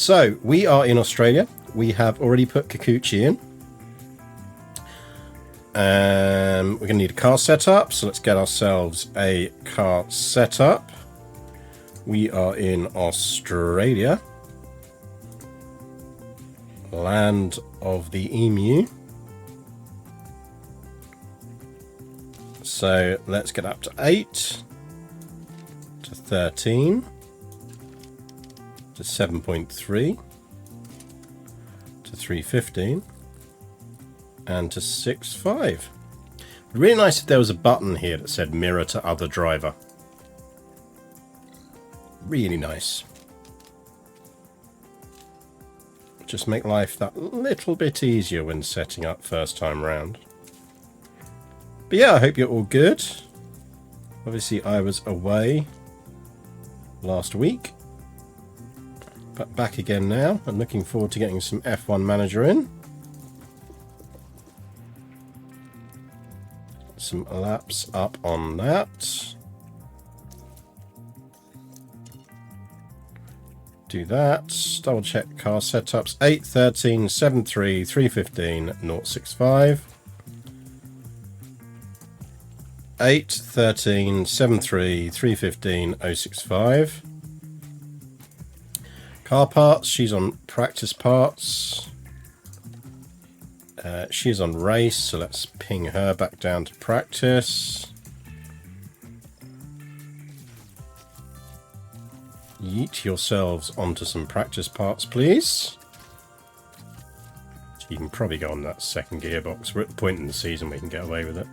So we are in Australia. We have already put Kikuchi in. We're going to need a car setup, so let's get ourselves a car setup. We are in Australia, land of the emu. So let's get up to 8, to 13, to 7.3, to 315. And to 6.5. Really nice if there was a button here that said mirror to other driver. Really nice. Just make life that little bit easier when setting up first time round. But yeah, I hope you're all good. Obviously I was away last week. But back again now. I'm looking forward to getting some F1 Manager in. Some laps up on that. Do that. Double check car setups. 8, 13, 7, 3, 315, 065. 8, 13, 7, 3, 315, 065. Car parts. She's on practice parts. She's on race, so let's ping her back down to practice. Yeet yourselves onto some practice parts, please. You can probably go on that second gearbox. We're at the point in the season we can get away with it.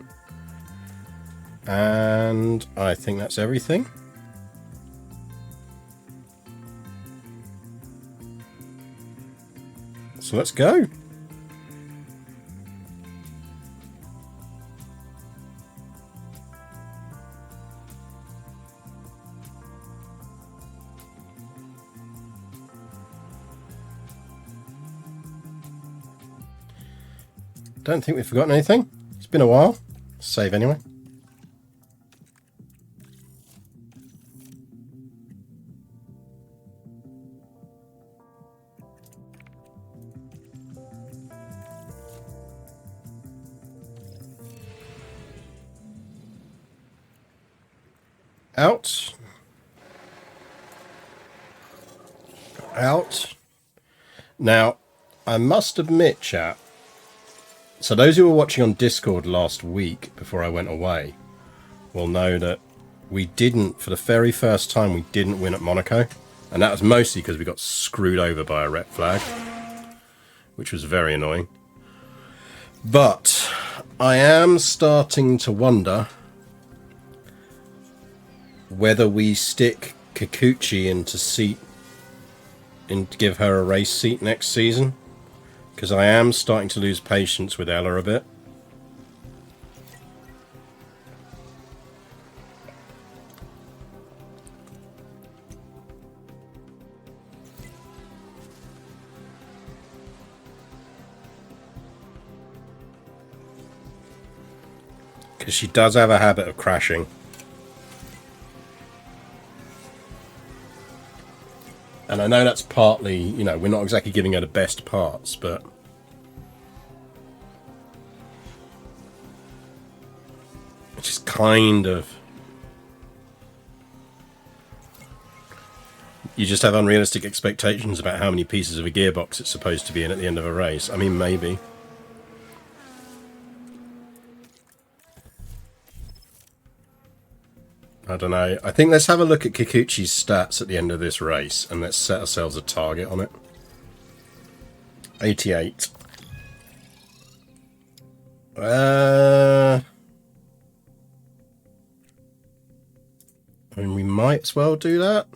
And I think that's everything. So let's go. Don't think we've forgotten anything. It's been a while. Save anyway. Out. Out. Now, I must admit, chat, so those who were watching on Discord last week before I went away will know that we didn't, for the very first time, we didn't win at Monaco. And that was mostly because we got screwed over by a red flag, which was very annoying. But I am starting to wonder whether we stick Kikuchi into seat and give her a race seat next season. Because I am starting to lose patience with Ella a bit. Because she does have a habit of crashing. And I know that's partly, you know, we're not exactly giving her the best parts, but it's just kind of, you just have unrealistic expectations about how many pieces of a gearbox it's supposed to be in at the end of a race. I mean, maybe. I don't know. I think let's have a look at Kikuchi's stats at the end of this race and let's set ourselves a target on it. 88. And we might as well do that.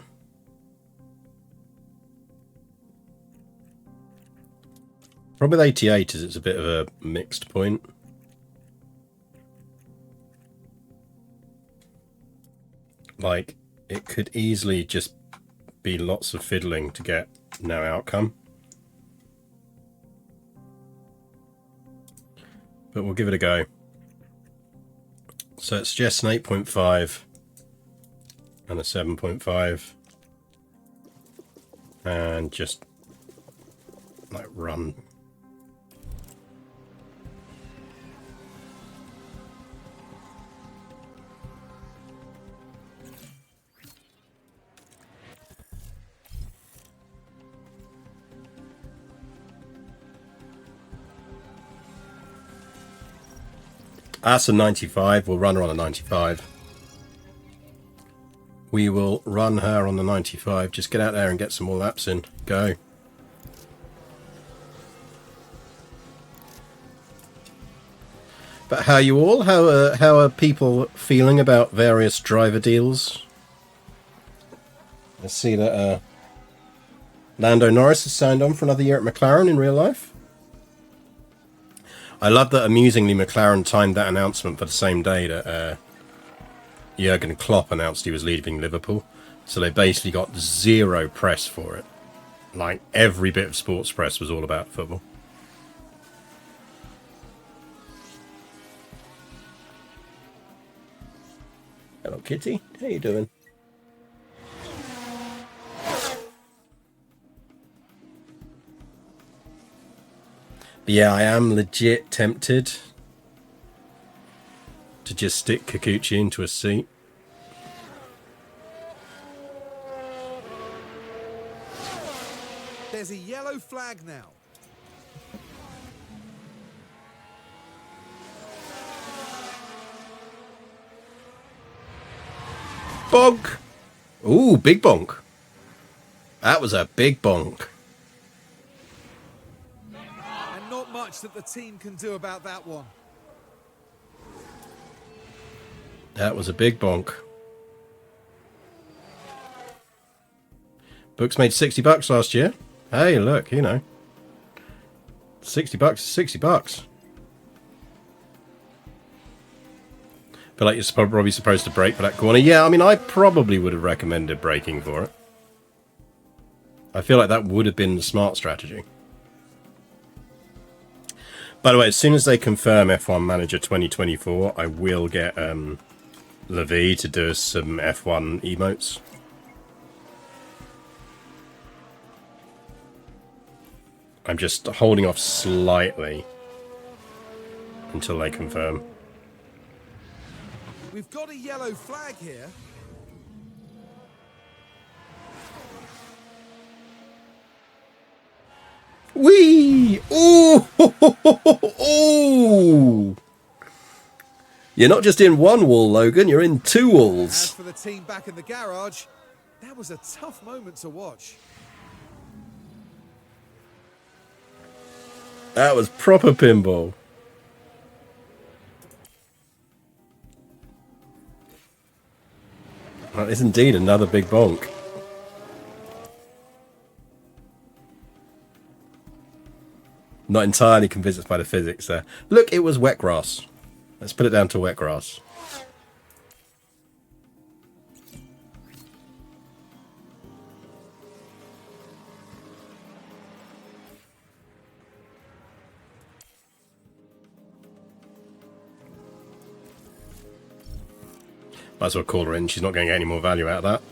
Problem with 88 is it's a bit of a mixed point. Like, it could easily just be lots of fiddling to get no outcome. But we'll give it a go. So it suggests an 8.5 and a 7.5. And just like run. That's a 95. We'll run her on a 95. We will run her on the 95. Just get out there and get some more laps in. Go. But how are you all? How are people feeling about various driver deals? I see that Lando Norris has signed on for another year at McLaren in real life. I love that, amusingly, McLaren timed that announcement for the same day that Jurgen Klopp announced he was leaving Liverpool. So they basically got zero press for it. Like, every bit of sports press was all about football. Hello, Kitty. How you doing? But yeah, I am legit tempted to just stick Kikuchi into a seat. There's a yellow flag now. Bonk! Ooh, big bonk. That was a big bonk. And not much that the team can do about that one. That was a big bonk. Books made $60 last year. Hey, look, you know. $60 is $60. Feel like you're probably supposed to brake for that corner. Yeah, I mean, I probably would have recommended braking for it. I feel like that would have been the smart strategy. By the way, as soon as they confirm F1 Manager 2024, I will get Levy to do some F1 emotes. I'm just holding off slightly until they confirm. We've got a yellow flag here. Whee! Ooh! Ooh! You're not just in one wall, Logan, you're in two walls. As for the team back in the garage, that was a tough moment to watch. That was proper pinball. That is indeed another big bonk. Not entirely convinced by the physics there. Look, it was wet grass. Let's put it down to wet grass. Might as well call her in. She's not going to get any more value out of that.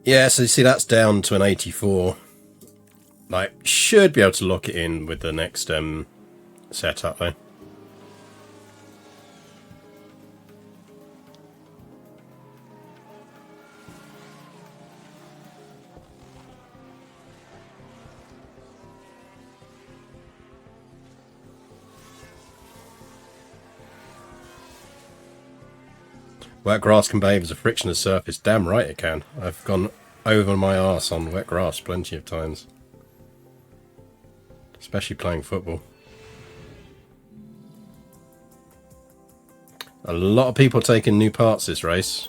Yeah, so you see that's down to an 84. Like, should be able to lock it in with the next setup though. Wet grass can behave as a frictionless surface. Damn right it can. I've gone over my arse on wet grass plenty of times. Especially playing football. A lot of people taking new parts this race.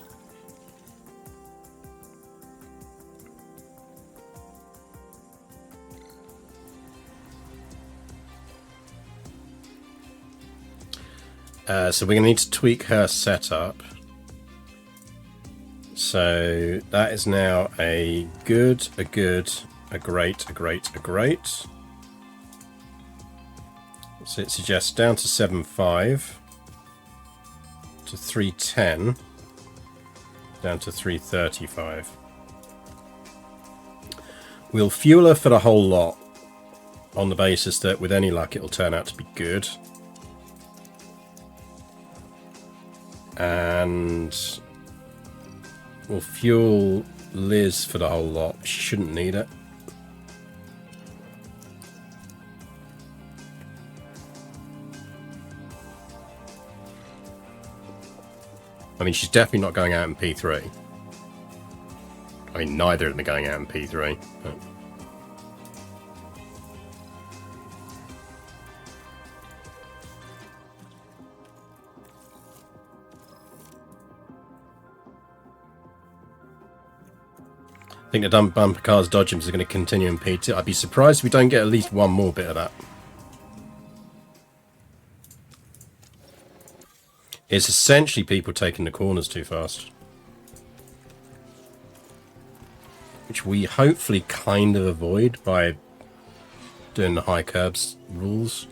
So we're going to need to tweak her setup. So that is now a good, a good, a great, a great, a great. So it suggests down to 7.5 to 310. Down to 335. We'll fuel her for the whole lot on the basis that with any luck it'll turn out to be good. And we'll fuel Liz for the whole lot. She shouldn't need it. I mean, she's definitely not going out in P3. I mean, neither of them are going out in P3. But... I think the bumper cars dodgems are going to continue in P2. I'd be surprised if we don't get at least one more bit of that. It's essentially people taking the corners too fast. Which we hopefully kind of avoid by doing the high curbs rules.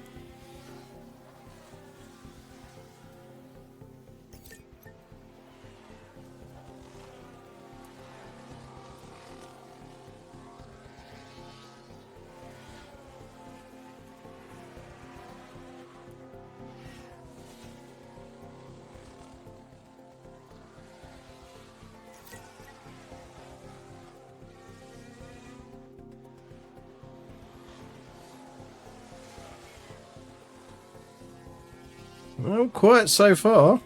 Well, quiet so far.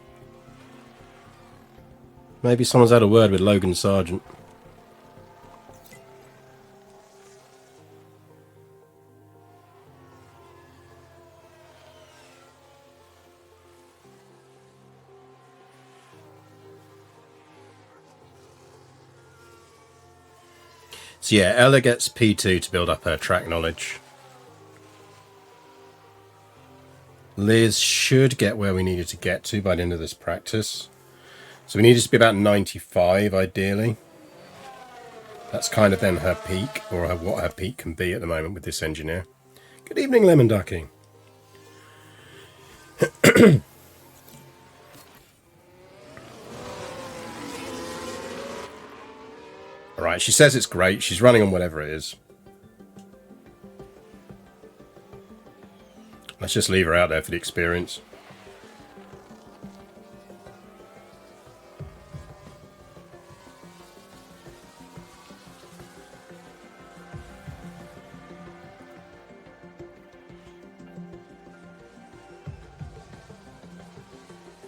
Maybe someone's had a word with Logan Sargent. So yeah, Ella gets P2 to build up her track knowledge. Liz should get where we needed to get to by the end of this practice. So we need it to be about 95 ideally. That's kind of then her peak, or what her peak can be at the moment with this engineer. Good evening, Lemon Ducky. Alright, she says it's great. She's running on whatever it is. Let's just leave her out there for the experience.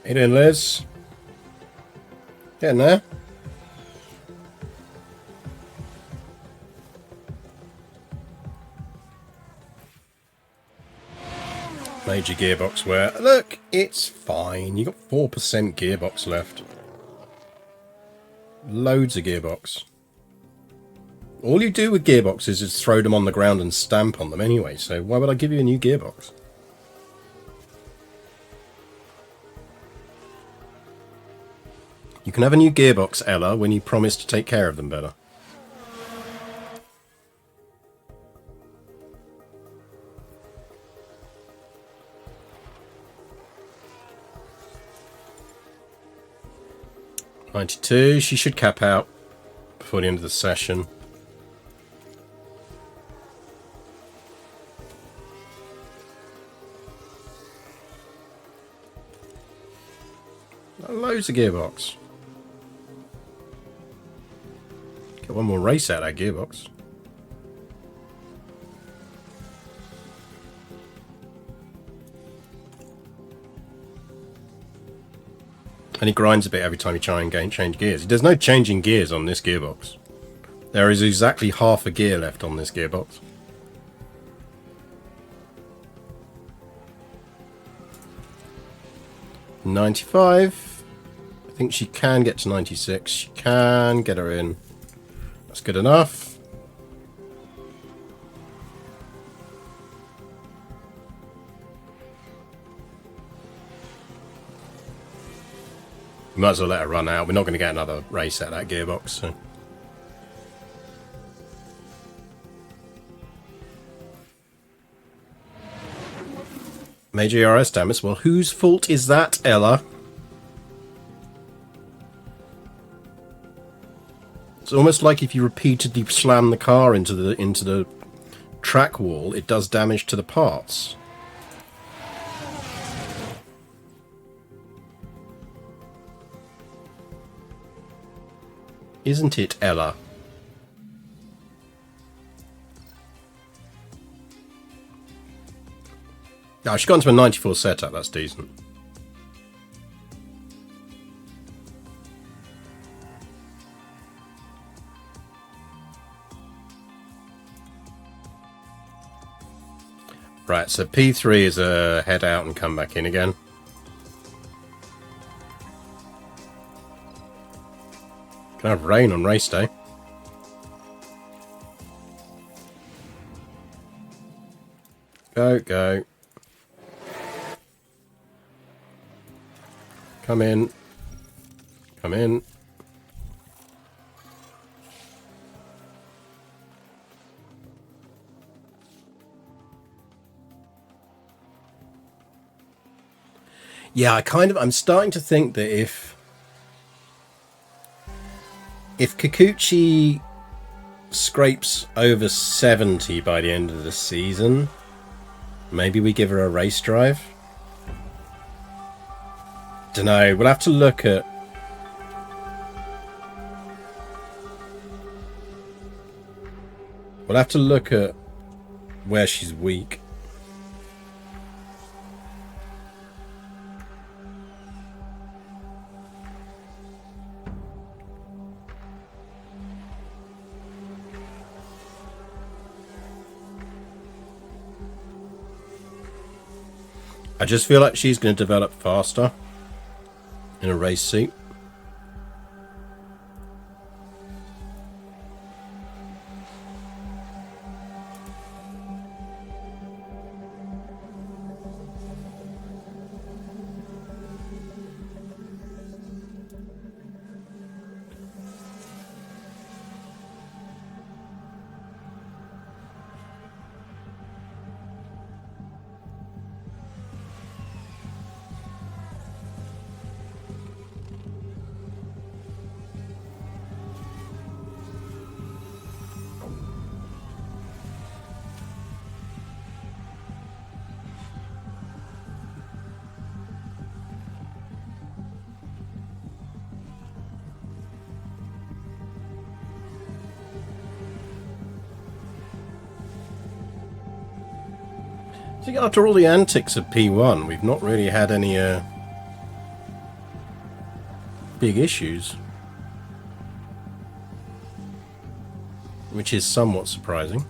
How you doing, Liz? Getting there? Major gearbox wear. Look, it's fine. You got 4% gearbox left. Loads of gearbox. All you do with gearboxes is throw them on the ground and stamp on them anyway, so why would I give you a new gearbox? You can have a new gearbox, Ella, when you promise to take care of them better. .92, she should cap out before the end of the session. Loads of gearbox. Get one more race out of that gearbox. And he grinds a bit every time you try and change gears. There's no changing gears on this gearbox. There is exactly half a gear left on this gearbox. .95. I think she can get to 96. She can get her in. That's good enough. We might as well let her run out. We're not going to get another race at that gearbox. So. Major ERS damage. Well, whose fault is that, Ella? It's almost like if you repeatedly slam the car into the track wall, it does damage to the parts. Isn't it, Ella? Oh, she's gone to a 94 setup. That's decent. Right, so P3 is a head out and come back in again. Can have rain on race day. Go, go. Come in. Come in. Yeah, I'm starting to think that if Kikuchi scrapes over 70 by the end of the season, maybe we give her a race drive. Dunno, we'll have to look at... We'll have to look at where she's weak. I just feel like she's going to develop faster in a race seat. I think after all the antics of P1, we've not really had any big issues, which is somewhat surprising.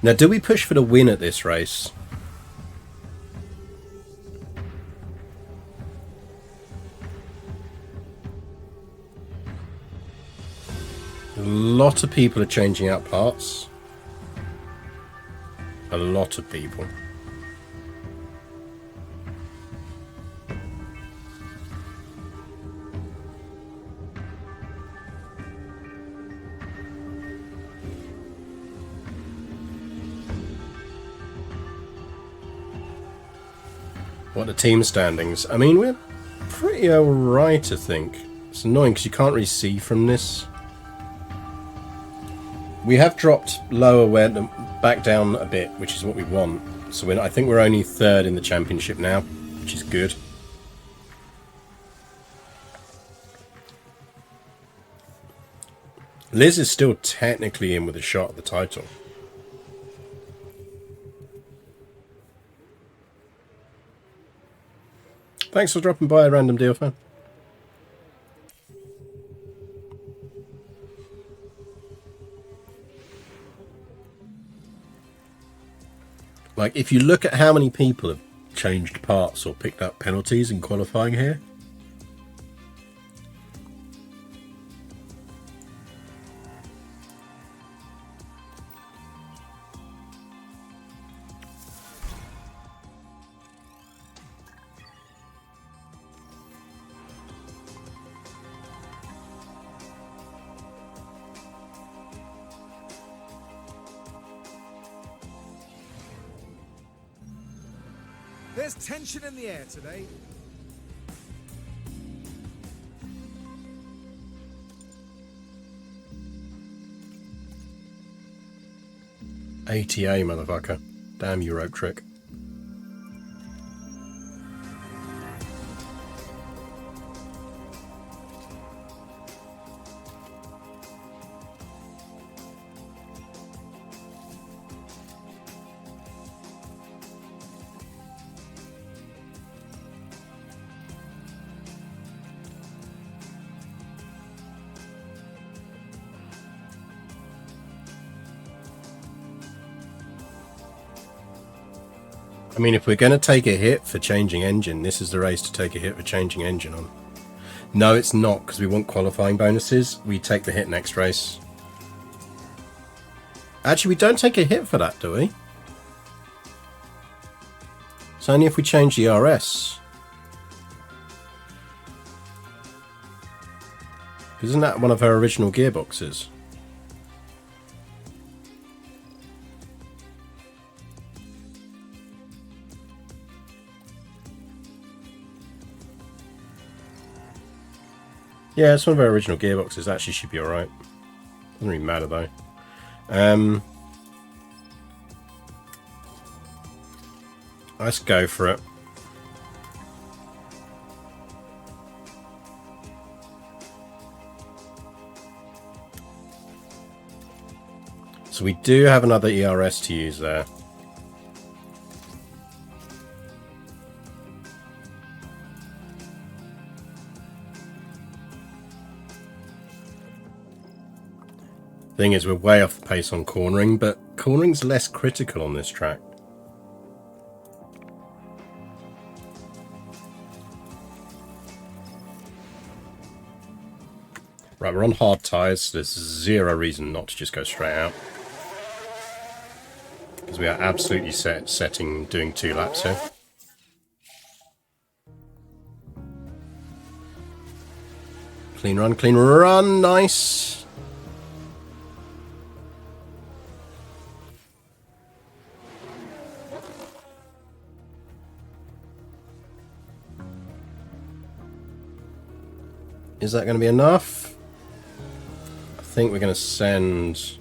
Now, do we push for the win at this race? A lot of people are changing out parts. A lot of people. What are the team standings? I mean, we're pretty alright, I think. It's annoying because you can't really see from this. We have dropped lower, back down a bit, which is what we want. So I think we're only third in the championship now, which is good. Liz is still technically in with a shot at the title. Thanks for dropping by, a random deal fan. Like, if you look at how many people have changed parts or picked up penalties in qualifying here. There's tension in the air today. ATA, motherfucker. Damn you, rope trick. I mean, if we're going to take a hit for changing engine, this is the race to take a hit for changing engine on. No, it's not, because we want qualifying bonuses. We take the hit next race. Actually, we don't take a hit for that, do we? It's only if we change the RS. Isn't that one of her original gearboxes? Yeah, it's one of our original gearboxes. Actually, should be alright. Doesn't really matter though. Let's go for it. So we do have another ERS to use there. Thing is, we're way off the pace on cornering, but cornering's less critical on this track. Right, we're on hard tyres, so there's zero reason not to just go straight out. Because we are absolutely setting doing 2 laps here. Clean run, nice. Is that going to be enough? I think we're going to send...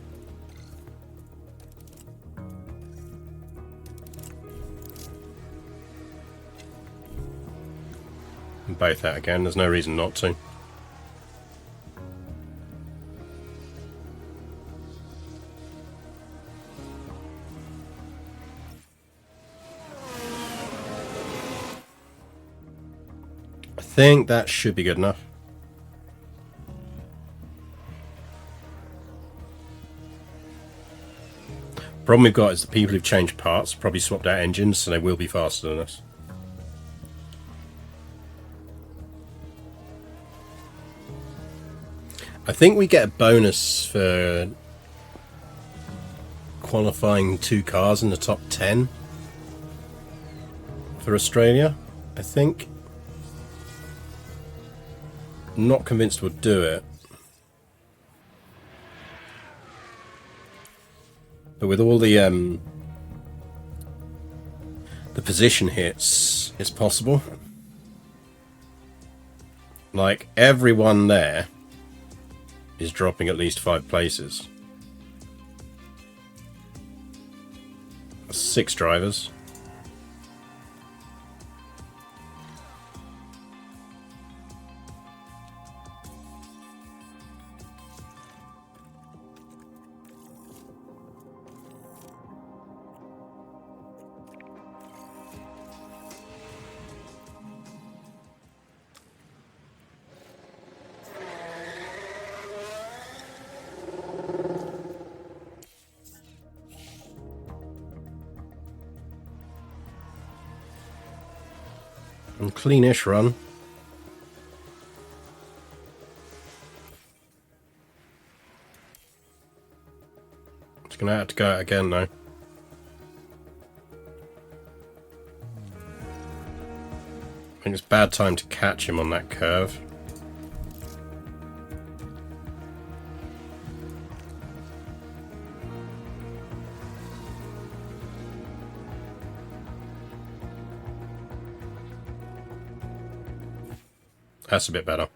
both out again. There's no reason not to. I think that should be good enough. Problem we've got is the people who've changed parts probably swapped out engines, so they will be faster than us. I think we get a bonus for qualifying 2 cars in the top 10 for Australia, I think. I'm not convinced we'll do it. But with all the position hits, it's possible. Like, everyone there is dropping at least 5 places. 6 drivers. And cleanish run. It's going to have to go out again though. I think it's bad time to catch him on that curve. That's a bit better.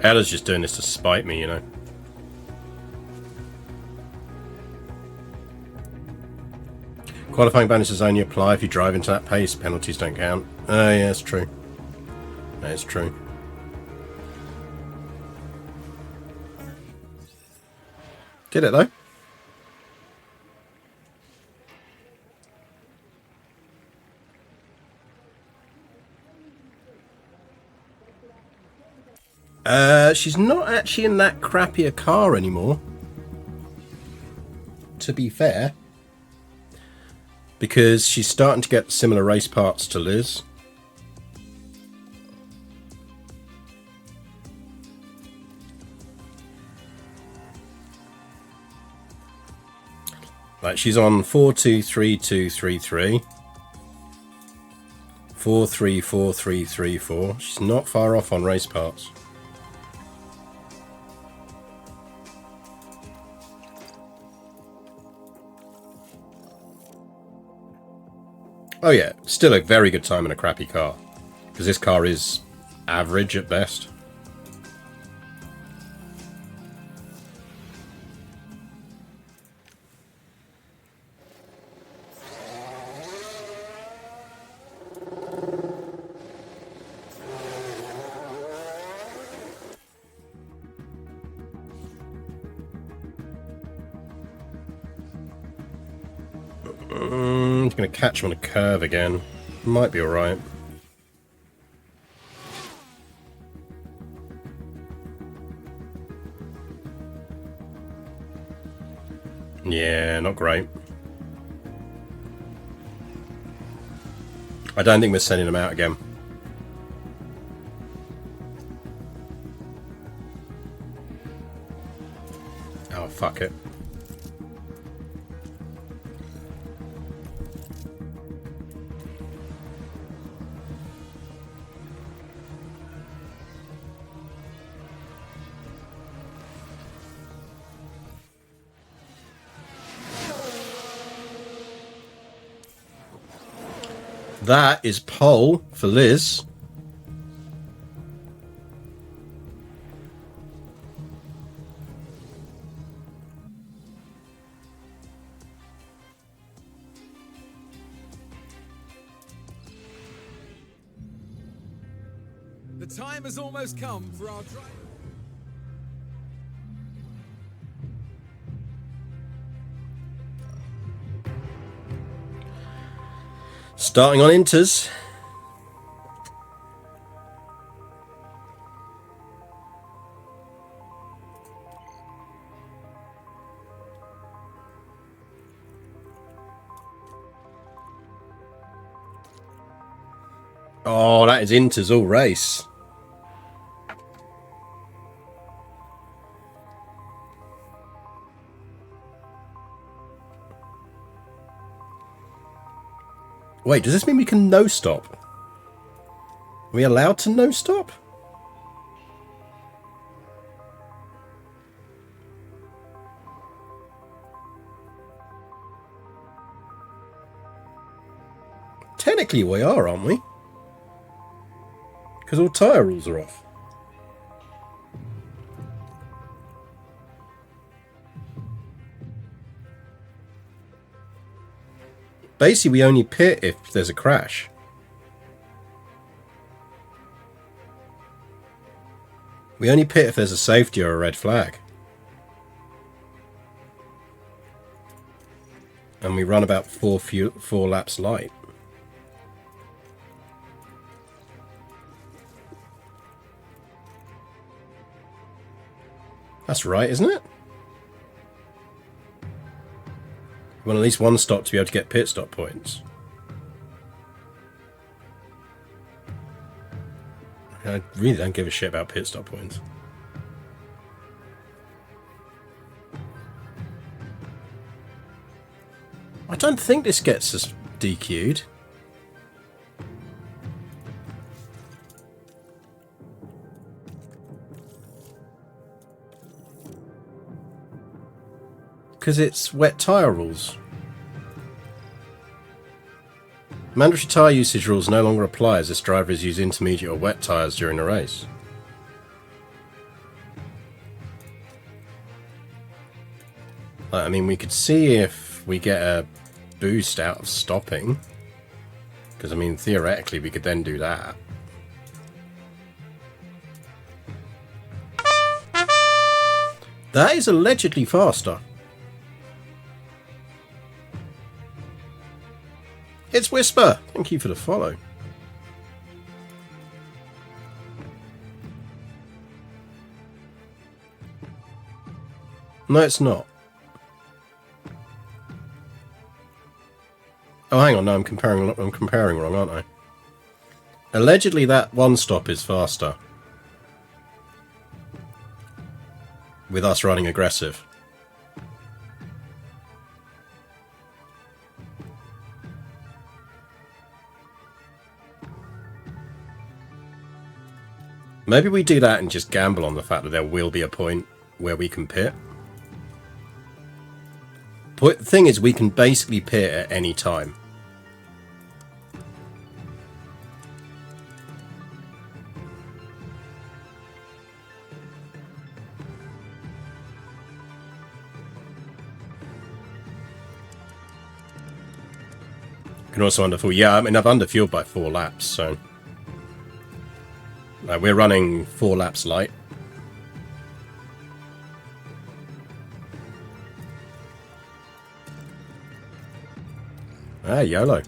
Ella's just doing this to spite me, you know. Qualifying bonuses only apply if you drive into that pace. Penalties don't count. Oh, yeah, it's true. That is true. Did it, though? She's not actually in that crappier car anymore. To be fair. Because she's starting to get similar race parts to Liz. Like, she's on 423233. 434334. She's not far off on race parts. Oh yeah, still a very good time in a crappy car. Because this car is average at best. I'm going to catch him on a curve again. Might be alright. Yeah, not great. I don't think we're sending him out again. Oh, fuck it. That is pole for Liz. The time has almost come for our drive. Starting on inters. Oh, that is inters all race. Wait, does this mean we can no stop? Are we allowed to no stop? Technically we are, aren't we? Because all tyre rules are off. Basically, we only pit if there's a crash. We only pit if there's a safety or a red flag. And we run about four laps light. That's right, isn't it? We want at least one stop to be able to get pit stop points. I really don't give a shit about pit stop points. I don't think this gets us DQ'd. Because it's wet tyre rules. Mandatory tyre usage rules no longer apply as this driver is using intermediate or wet tyres during a race. I mean, we could see if we get a boost out of stopping. Because, I mean, theoretically, we could then do that. That is allegedly faster. It's Whisper! Thank you for the follow. No, it's not. Oh, hang on, no, I'm comparing wrong, aren't I? Allegedly, that one stop is faster. With us running aggressive. Maybe we do that and just gamble on the fact that there will be a point where we can pit. The thing is, we can basically pit at any time. Can also underfuel. Yeah, I mean, I've underfueled by 4 laps, so... we're running 4 laps light. Ah, YOLO.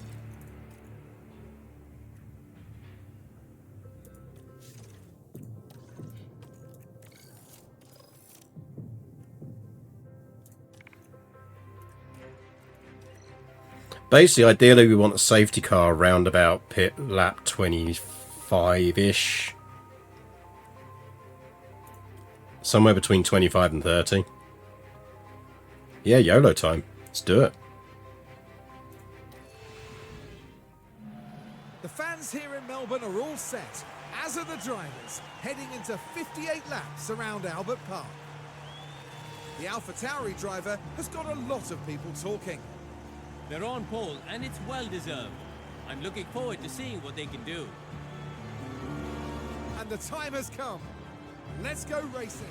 Basically, ideally, we want a safety car around about pit lap 25-ish. Somewhere between 25 and 30. Yeah, YOLO time. Let's do it. The fans here in Melbourne are all set, as are the drivers, heading into 58 laps around Albert Park. The AlphaTauri driver has got a lot of people talking. They're on pole, and it's well deserved. I'm looking forward to seeing what they can do. And the time has come. Let's go racing.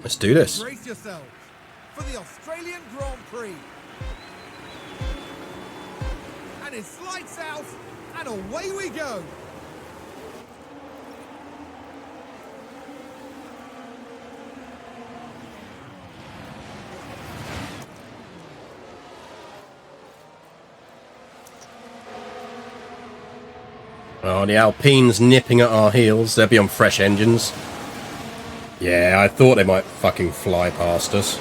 Let's do this. Brace yourselves for the Australian Grand Prix. And it's lights out, and away we go. Oh, the Alpine's nipping at our heels. They'll be on fresh engines. Yeah, I thought they might fucking fly past us.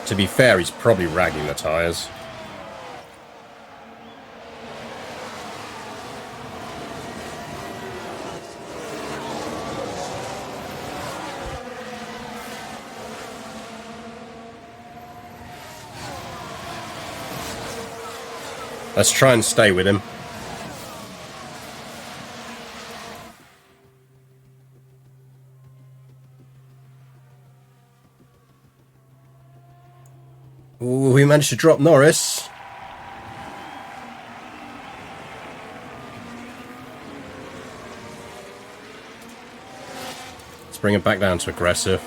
To be fair, he's probably ragging the tyres. Let's try and stay with him. Ooh, we managed to drop Norris. Let's bring it back down to aggressive.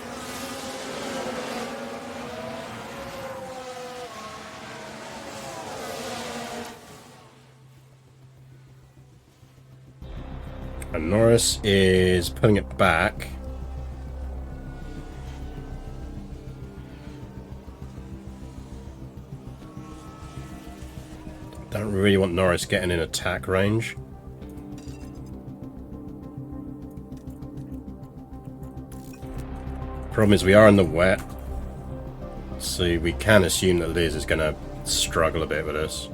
And Norris is putting it back. Don't really want Norris getting in attack range. Problem is we are in the wet. So we can assume that Liz is going to struggle a bit with us.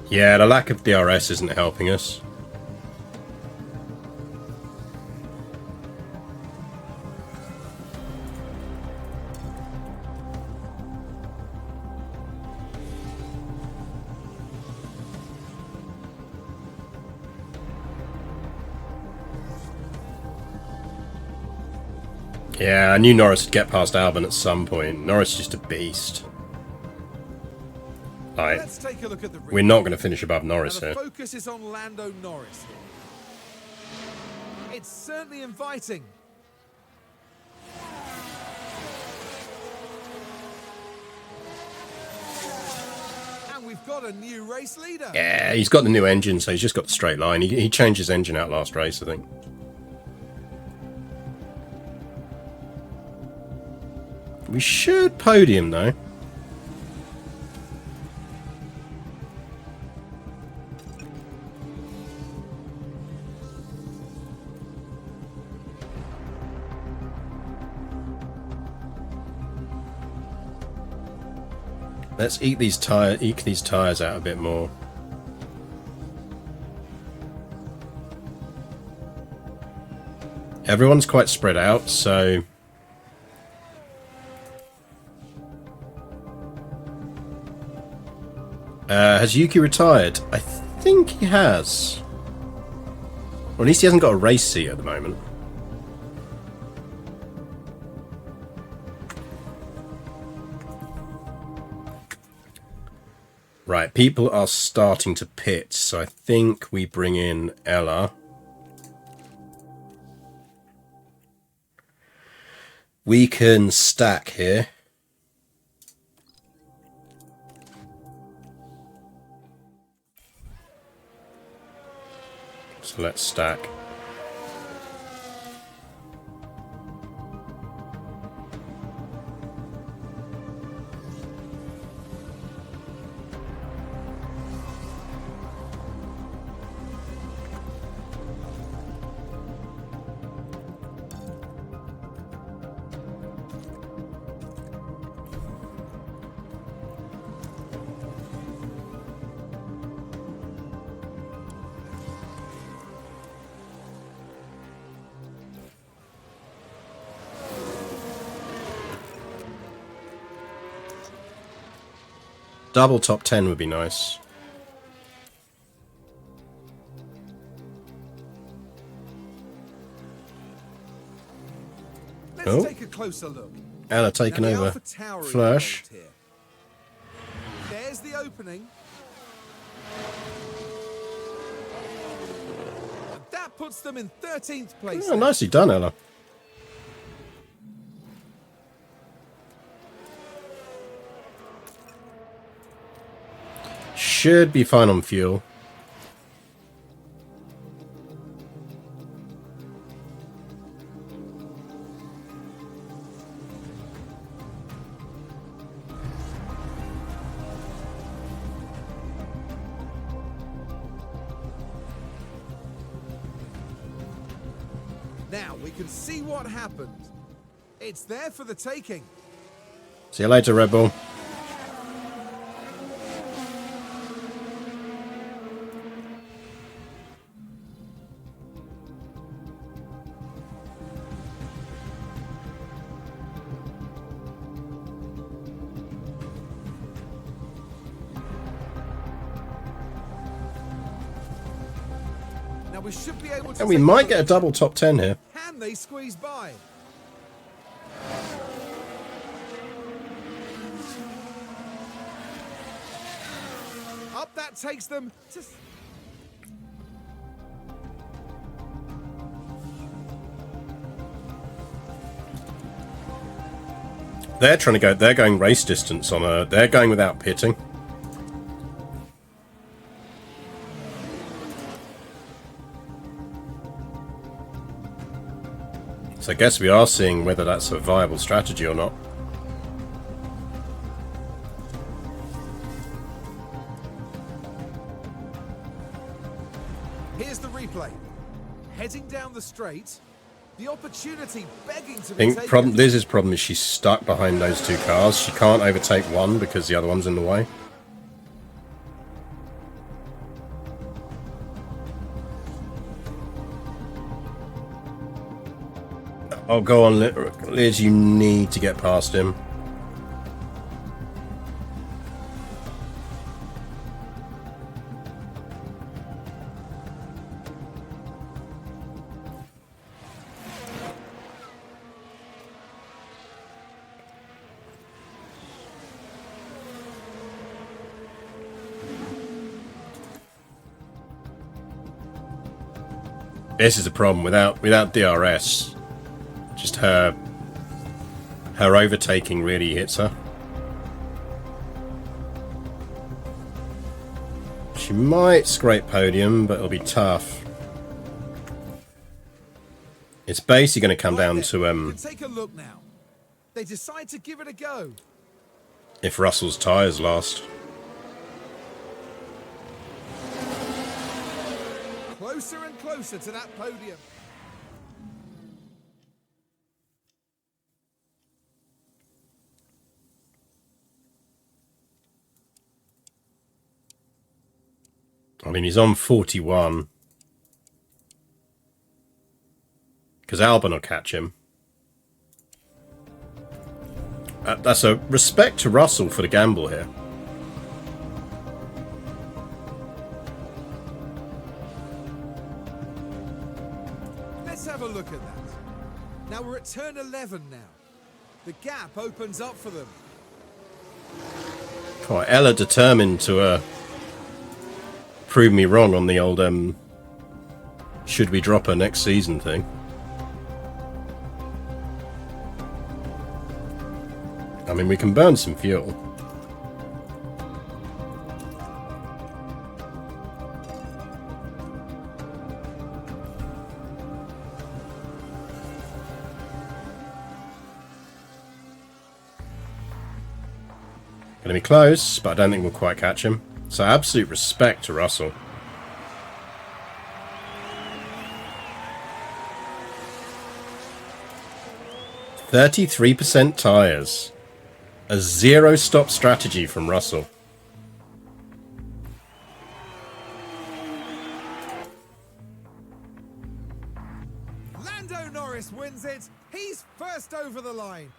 Yeah, the lack of DRS isn't helping us. Yeah, I knew Norris would get past Albon at some point. Norris is just a beast. Right. Let's take a look at the We're not going to finish above Norris the here. focus is on Lando Norris here. It's certainly inviting. And we've got a new race leader. Yeah, he's got the new engine, so he's just got the straight line. He changed his engine out last race, I think. We should podium, though. Let's eke these tires out a bit more. Everyone's quite spread out, so has Yuki retired? I think he has. Or at least he hasn't got a race seat at the moment. Right, people are starting to pit, so I think we bring in Ella. We can stack here. So let's stack. Double top 10 would be nice. Let's take a closer look. Ella taking over. Flash. There's the opening. And that puts them in 13th place. Oh, nicely done, Ella. Should be fine on fuel. Now we can see what happened. It's there for the taking. See you later, Red Bull. We should be able to, and we might get a double top 10 here. Can they squeeze by? Up that takes them to... They're trying to go, they're going race distance on a, they're going without pitting. So I guess we are seeing whether that's a viable strategy or not. Here's the replay. Heading down the straight, the opportunity begging to I be think taken. Liz's problem is she's stuck behind those two cars. She can't overtake one because the other one's in the way. Oh, go on, Liz, you need to get past him. This is a problem without DRS. Just her overtaking really hits her. She might scrape podium, but it'll be tough. It's basically going to come down to Take a look now. They decide to give it a go. if Russell's tyres last. Closer and closer to that podium. I mean, he's on 41. Because Albon will catch him. That's a respect to Russell for the gamble here. Let's have a look at that. Now we're at turn 11 now. The gap opens up for them. Quite Ella determined to prove me wrong on the old should we drop her next season thing. I mean, we can burn some fuel. Gonna be close, but I don't think we'll quite catch him. So absolute respect to Russell. %33 tyres. A zero-stop strategy from Russell. Lando Norris wins it. He's first over the line.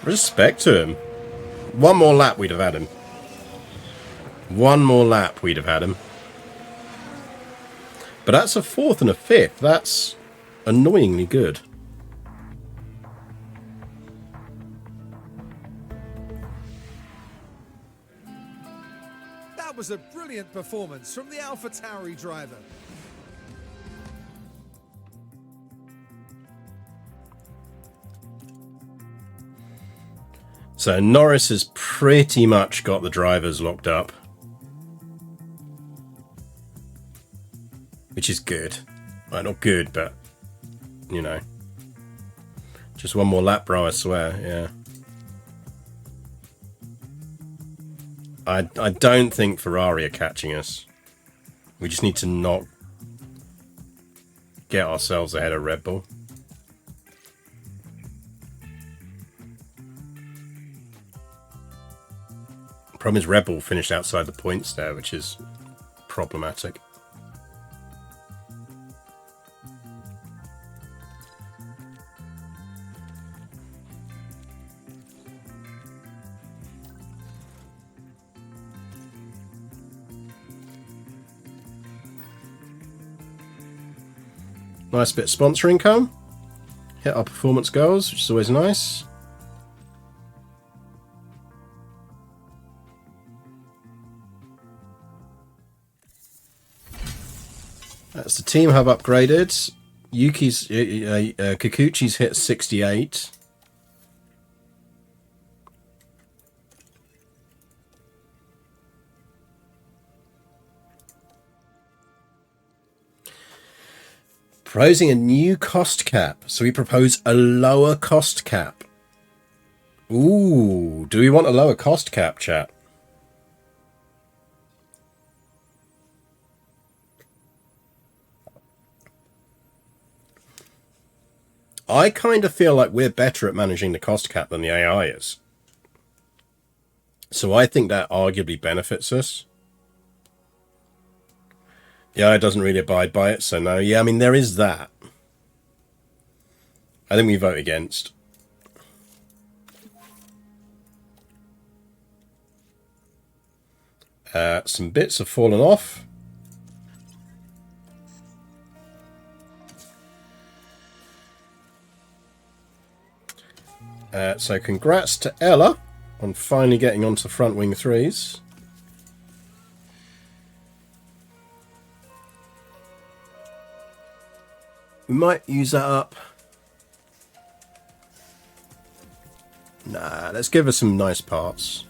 Respect to him. One more lap, we'd have had him. One more lap, we'd have had him. But that's a fourth and a fifth. That's annoyingly good. That was a brilliant performance from the AlphaTauri driver. So Norris has pretty much got the drivers locked up. Which is good. Well, not good, but, you know. Just one more lap, bro, I swear, yeah. I don't think Ferrari are catching us. We just need to not get ourselves ahead of Red Bull. Problem is Red Bull finished outside the points there, which is problematic. Nice bit of sponsor income. Hit our performance goals, which is always nice. That's the team hub upgraded. Yuki's Kikuchi's hit 68. Proposing a new cost cap. So we propose a lower cost cap. Ooh, do we want a lower cost cap, chat? I kind of feel like we're better at managing the cost cap than the AI is. So I think that arguably benefits us. The AI doesn't really abide by it, so no. Yeah, I mean, there is that. I think we vote against. Some bits have fallen off. So congrats to Ella on finally getting onto front wing 3s. We might use that up. Nah, let's give her some nice parts.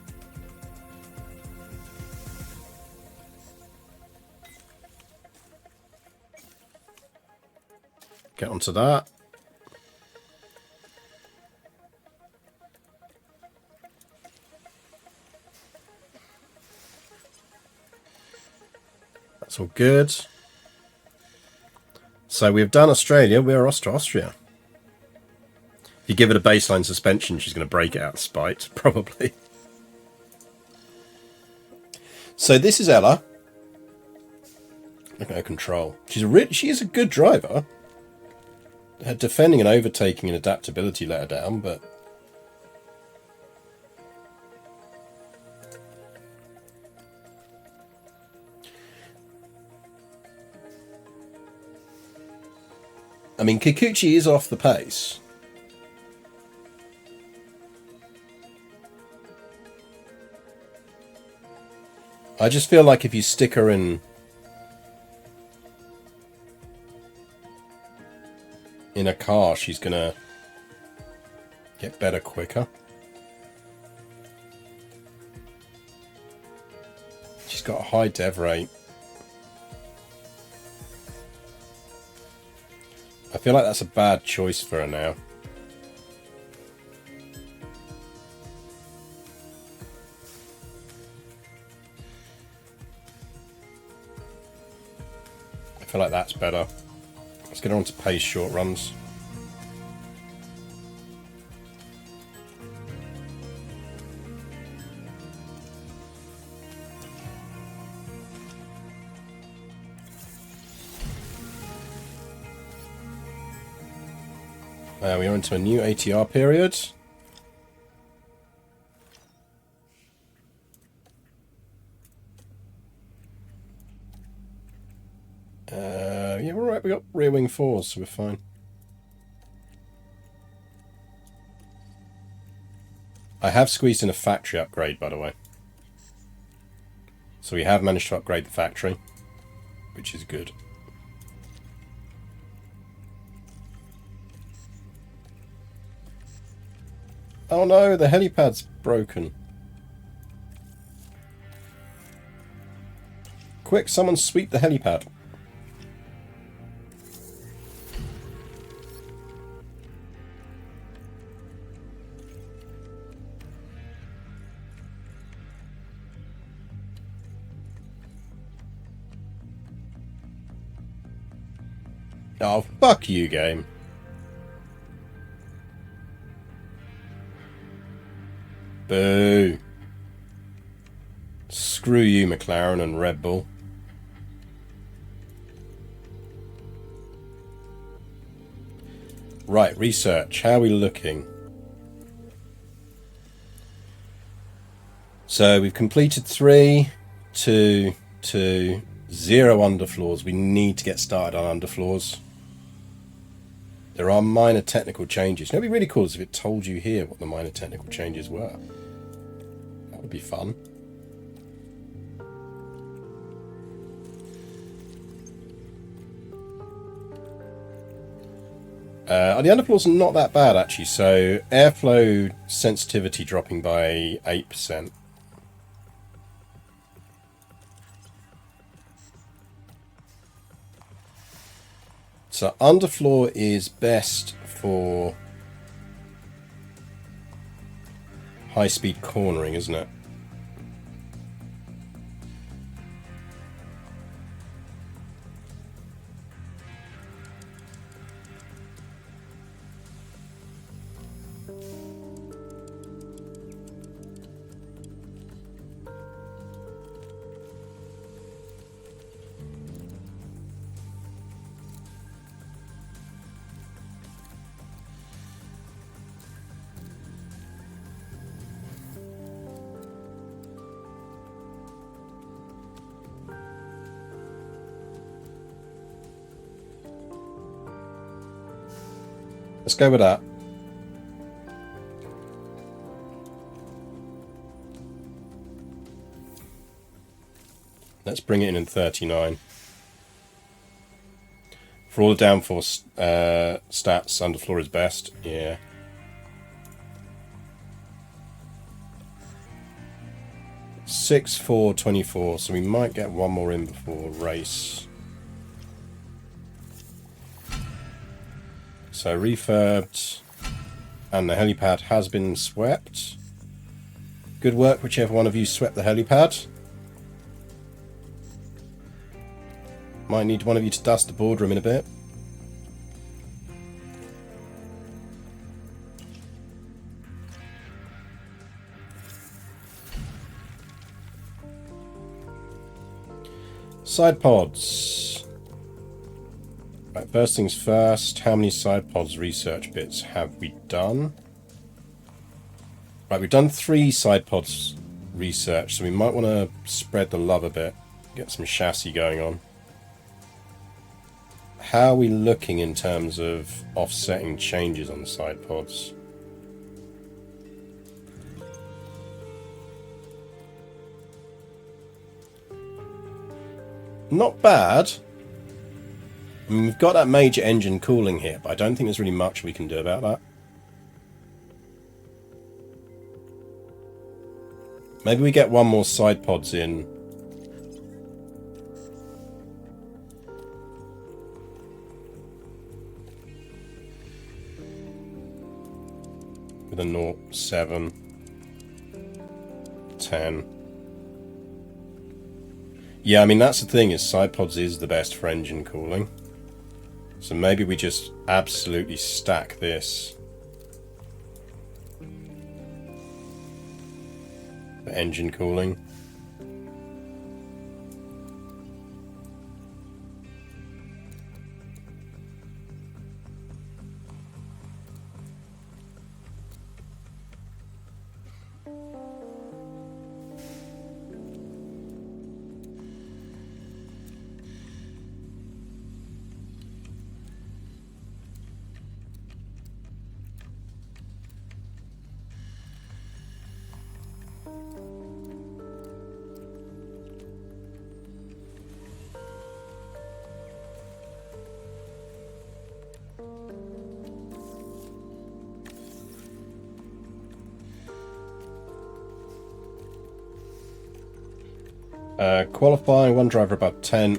Get onto that. That's all good. So we've done Australia, we're off to Austria. If you give it a baseline suspension, she's going to break it out of spite, probably. So this is Ella. Look at her control. She is a good driver. Her defending and overtaking and adaptability let her down, but... I mean, Kikuchi is off the pace. I just feel like if you stick her in a car, she's gonna get better quicker. She's got a high dev rate. I feel like that's a bad choice for her now. I feel like that's better. Let's get on to pace short runs. We are into a new ATR period. Yeah, we're alright. We got rear wing 4s, so we're fine. I have squeezed in a factory upgrade, by the way. So we have managed to upgrade the factory, which is good. Oh no, the helipad's broken. Quick, someone sweep the helipad. Oh, fuck you, game. Boo. Screw you, McLaren and Red Bull. Right, research. How are we looking? So we've completed 3, 2, 2, 0 underfloors. We need to get started on underfloors. There are minor technical changes. It'd be really cool if it told you here what the minor technical changes were. That would be fun. The underfloors are not that bad, actually. So airflow sensitivity dropping by 8%. So underfloor is best for high-speed cornering, isn't it? Let's go with that. Let's bring it in 39. For all the downforce stats, underfloor is best. Yeah. Six, 4, 24. So we might get one more in before race. So refurbed, and the helipad has been swept. Good work, whichever one of you swept the helipad. Might need one of you to dust the boardroom in a bit. Side pods. Right, first things first, how many side pods research bits have we done? Right, we've done 3 side pods research, so we might want to spread the love a bit, get some chassis going on. How are we looking in terms of offsetting changes on the side pods? Not bad. I mean, we've got that major engine cooling here, but I don't think there's really much we can do about that. Maybe we get one more side pods in. With a 0, 7, 10. Yeah, I mean, that's the thing, is side pods is the best for engine cooling. So maybe we just absolutely stack this for engine cooling. Qualifying, one driver above 10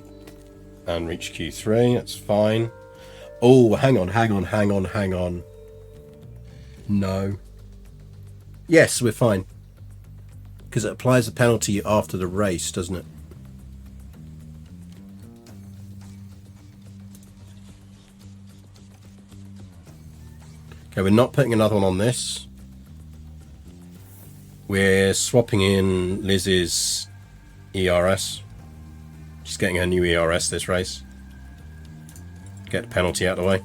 and reach Q3, that's fine. Oh, hang on. No. Yes, we're fine. Because it applies a penalty after the race, doesn't it? Okay, we're not putting another one on this. We're swapping in Liz's ERS. She's getting her new ERS this race. Get the penalty out of the way.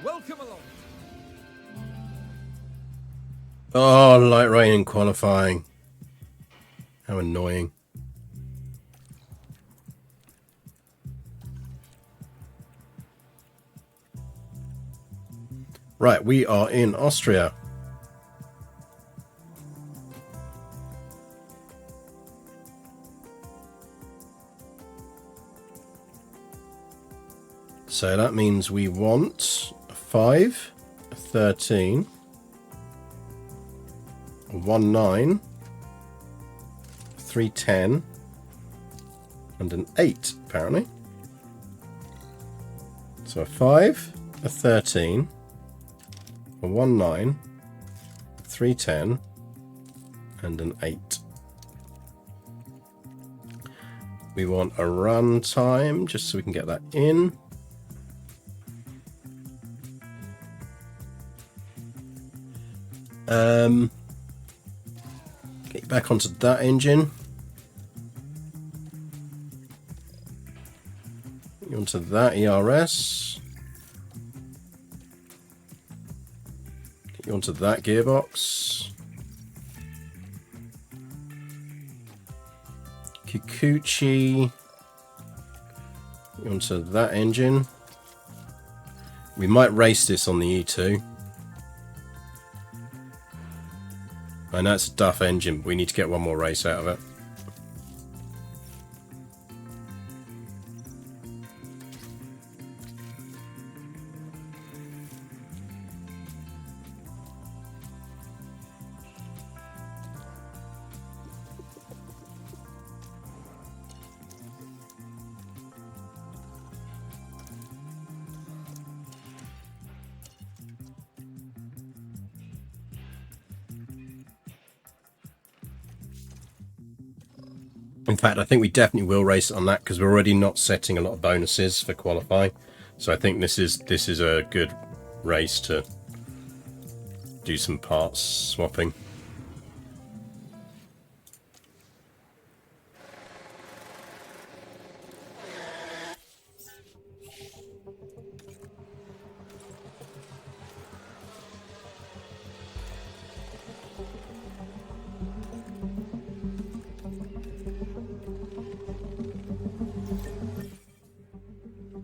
Welcome along. Oh, light rain in qualifying. How annoying. Right, we are in Austria. So that means we want a 5, a 13, a 1, 9, 3, 10, and an 8, apparently. So a 5, a 13, a 1, 9, 3, 10, and an 8. We want a run time, just so we can get that in. Get back onto that engine. Get onto that ERS. Get you onto that gearbox. Kikuchi. Get onto that engine. We might race this on the E2. I know it's a Duff engine, but we need to get one more race out of it. In fact, I think we definitely will race it on that because we're already not setting a lot of bonuses for qualify. So I think this is a good race to do some parts swapping.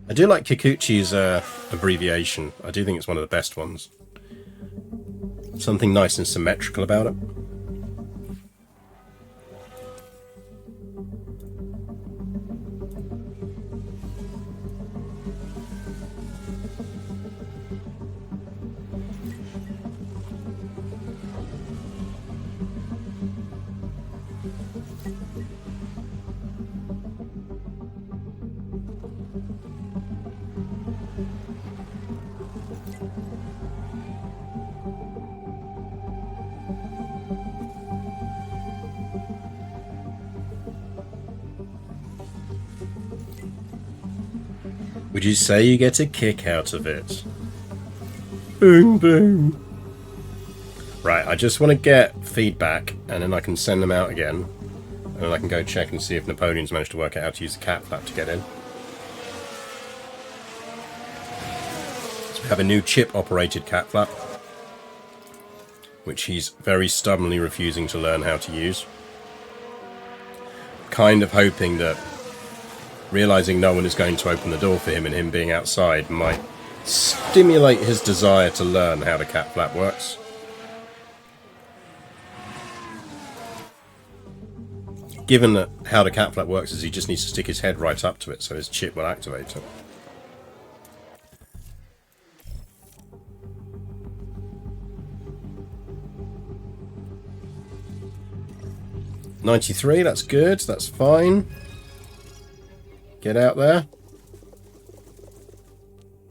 I do like Kikuchi's abbreviation. I do think it's one of the best ones. Something nice and symmetrical about it. Would you say you get a kick out of it? Boom, boom. Right, I just want to get feedback, and then I can send them out again. And then I can go check and see if Napoleon's managed to work out how to use the cat flap to get in. So we have a new chip-operated cat flap, which he's very stubbornly refusing to learn how to use. Kind of hoping that realizing no one is going to open the door for him and him being outside might stimulate his desire to learn how the cat flap works. Given that how the cat flap works is he just needs to stick his head right up to it so his chip will activate it. $93, that's good, that's fine. Get out there.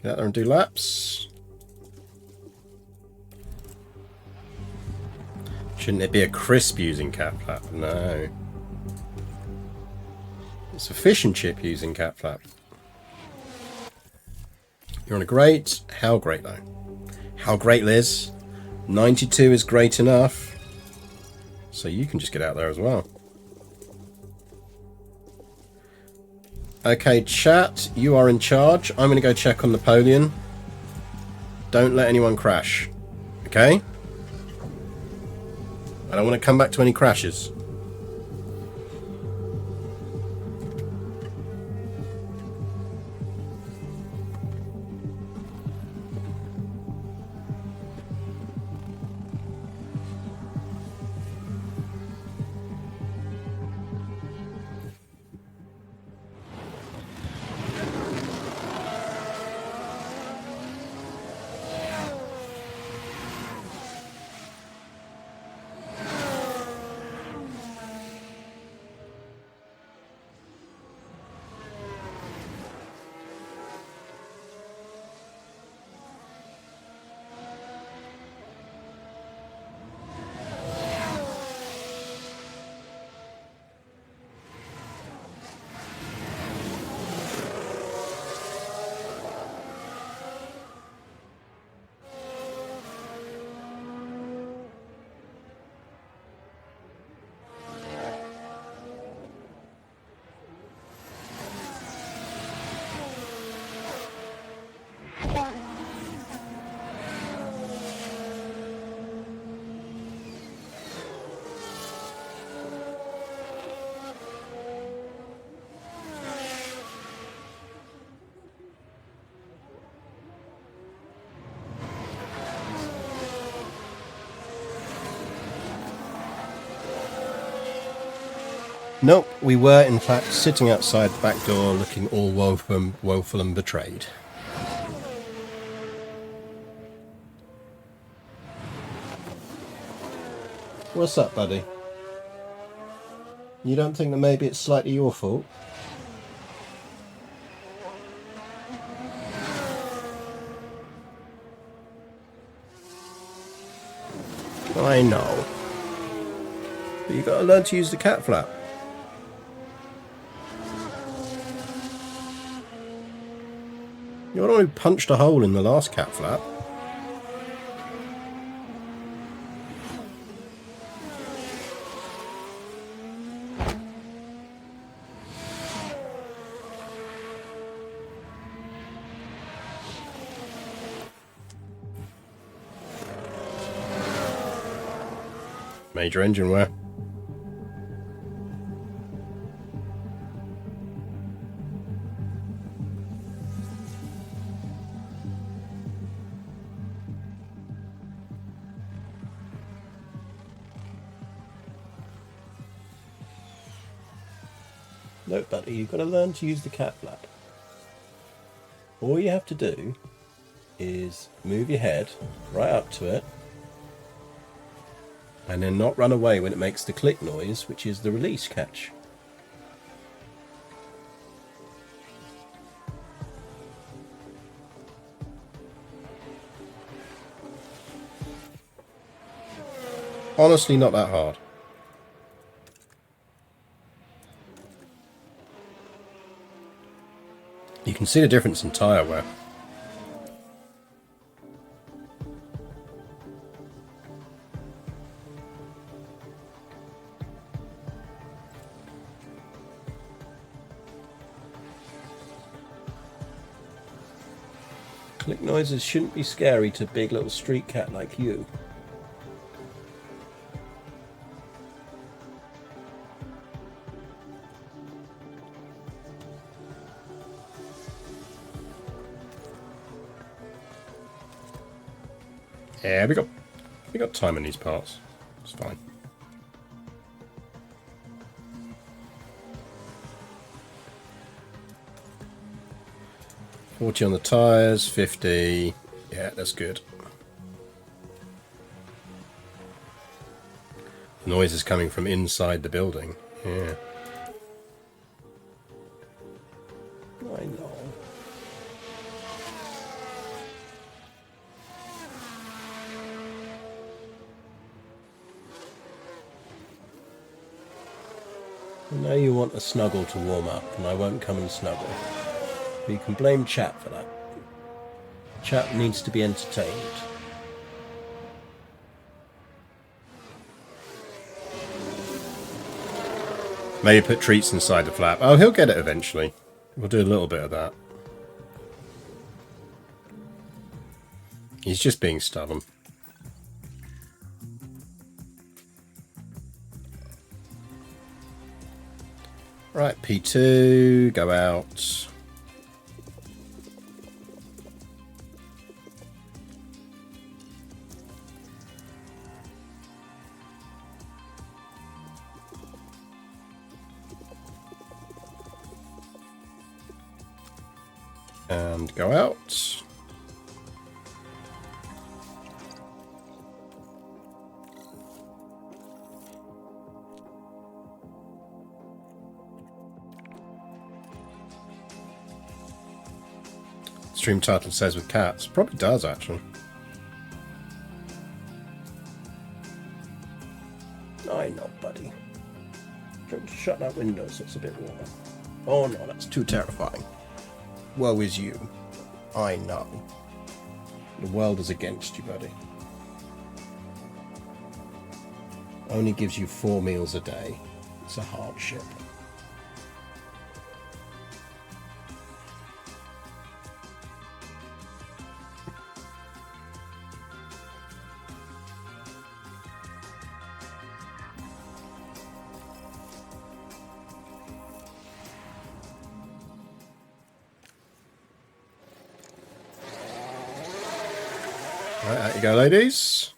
Get out there and do laps. Shouldn't it be a crisp using cat flap? No. It's a fish and chip using cat flap. You're on a great. How great though? How great, Liz? 92 is great enough. So you can just get out there as well. Okay, chat, you are in charge. I'm going to go check on Napoleon. Don't let anyone crash. Okay? I don't want to come back to any crashes. Nope, we were in fact sitting outside the back door looking all woeful and betrayed. What's up, buddy? You don't think that maybe it's slightly your fault? I know. But you gotta learn to use the cat flap. You're the one who punched a hole in the last cat flap. Major engine wear. No, buddy, you've got to learn to use the cat flap. All you have to do is move your head right up to it and then not run away when it makes the click noise, which is the release catch. Honestly, not that hard. You can see the difference in tyre wear. Click noises shouldn't be scary to a big little street cat like you. Yeah, we got time in these parts. It's fine. $40 on the tyres, 50. Yeah, that's good. The noise is coming from inside the building. Yeah. I know. I know you want a snuggle to warm up, and I won't come and snuggle. But you can blame chat for that. Chat needs to be entertained. Maybe put treats inside the flap. Oh, he'll get it eventually. We'll do a little bit of that. He's just being stubborn. Right, P2, go out. And go out. Stream title says with cats. Probably does, actually. I know, buddy. Don't shut that window so it's a bit warmer. Oh no, that's too terrifying. Woe is you. I know. The world is against you, buddy. Only gives you 4 meals a day. It's a hardship. Right, out you go, ladies.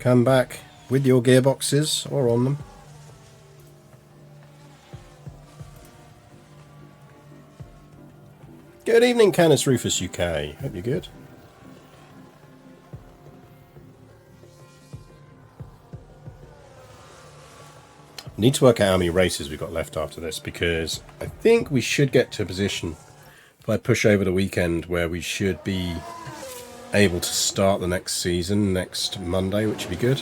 come back with your gearboxes or on them. Good evening, Canis Rufus UK. Hope you're good. Need to work out how many races we've got left after this, because I think we should get to a position, if I push over the weekend, where we should be able to start the next season next Monday, which would be good.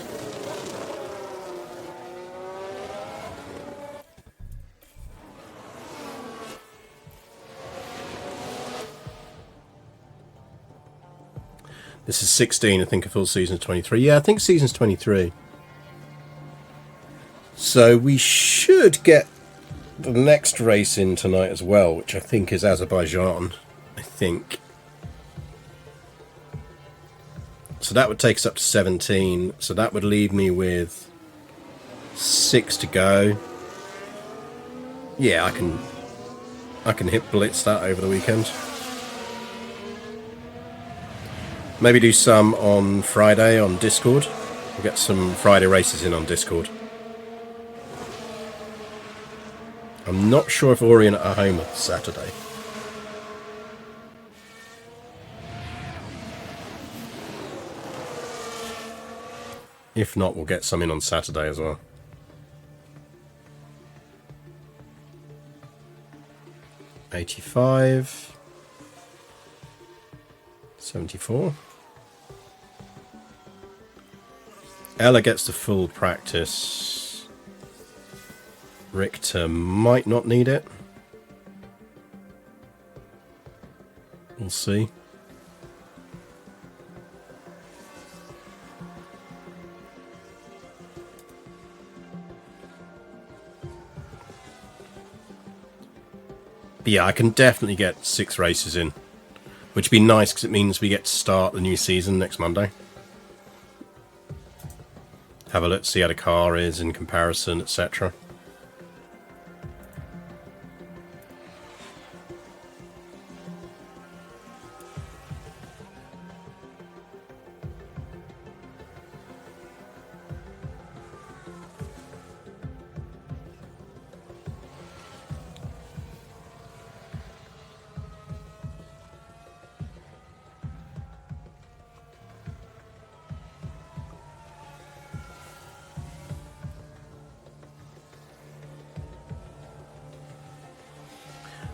This is 16, I think a full season is 23. Yeah, I think season's 23. So we should get the next race in tonight as well, which I think is Azerbaijan, I think. So that would take us up to 17. So that would leave me with 6 to go. Yeah, I can hit blitz that over the weekend. Maybe do some on Friday on Discord. We'll get some Friday races in on Discord. I'm not sure if Orient are home on Saturday. If not, we'll get some in on Saturday as well. $85. 74. Ella gets the full practice. Richter might not need it. We'll see. But yeah, I can definitely get 6 races in, which would be nice because it means we get to start the new season next Monday. Have a look, see how the car is in comparison, etc.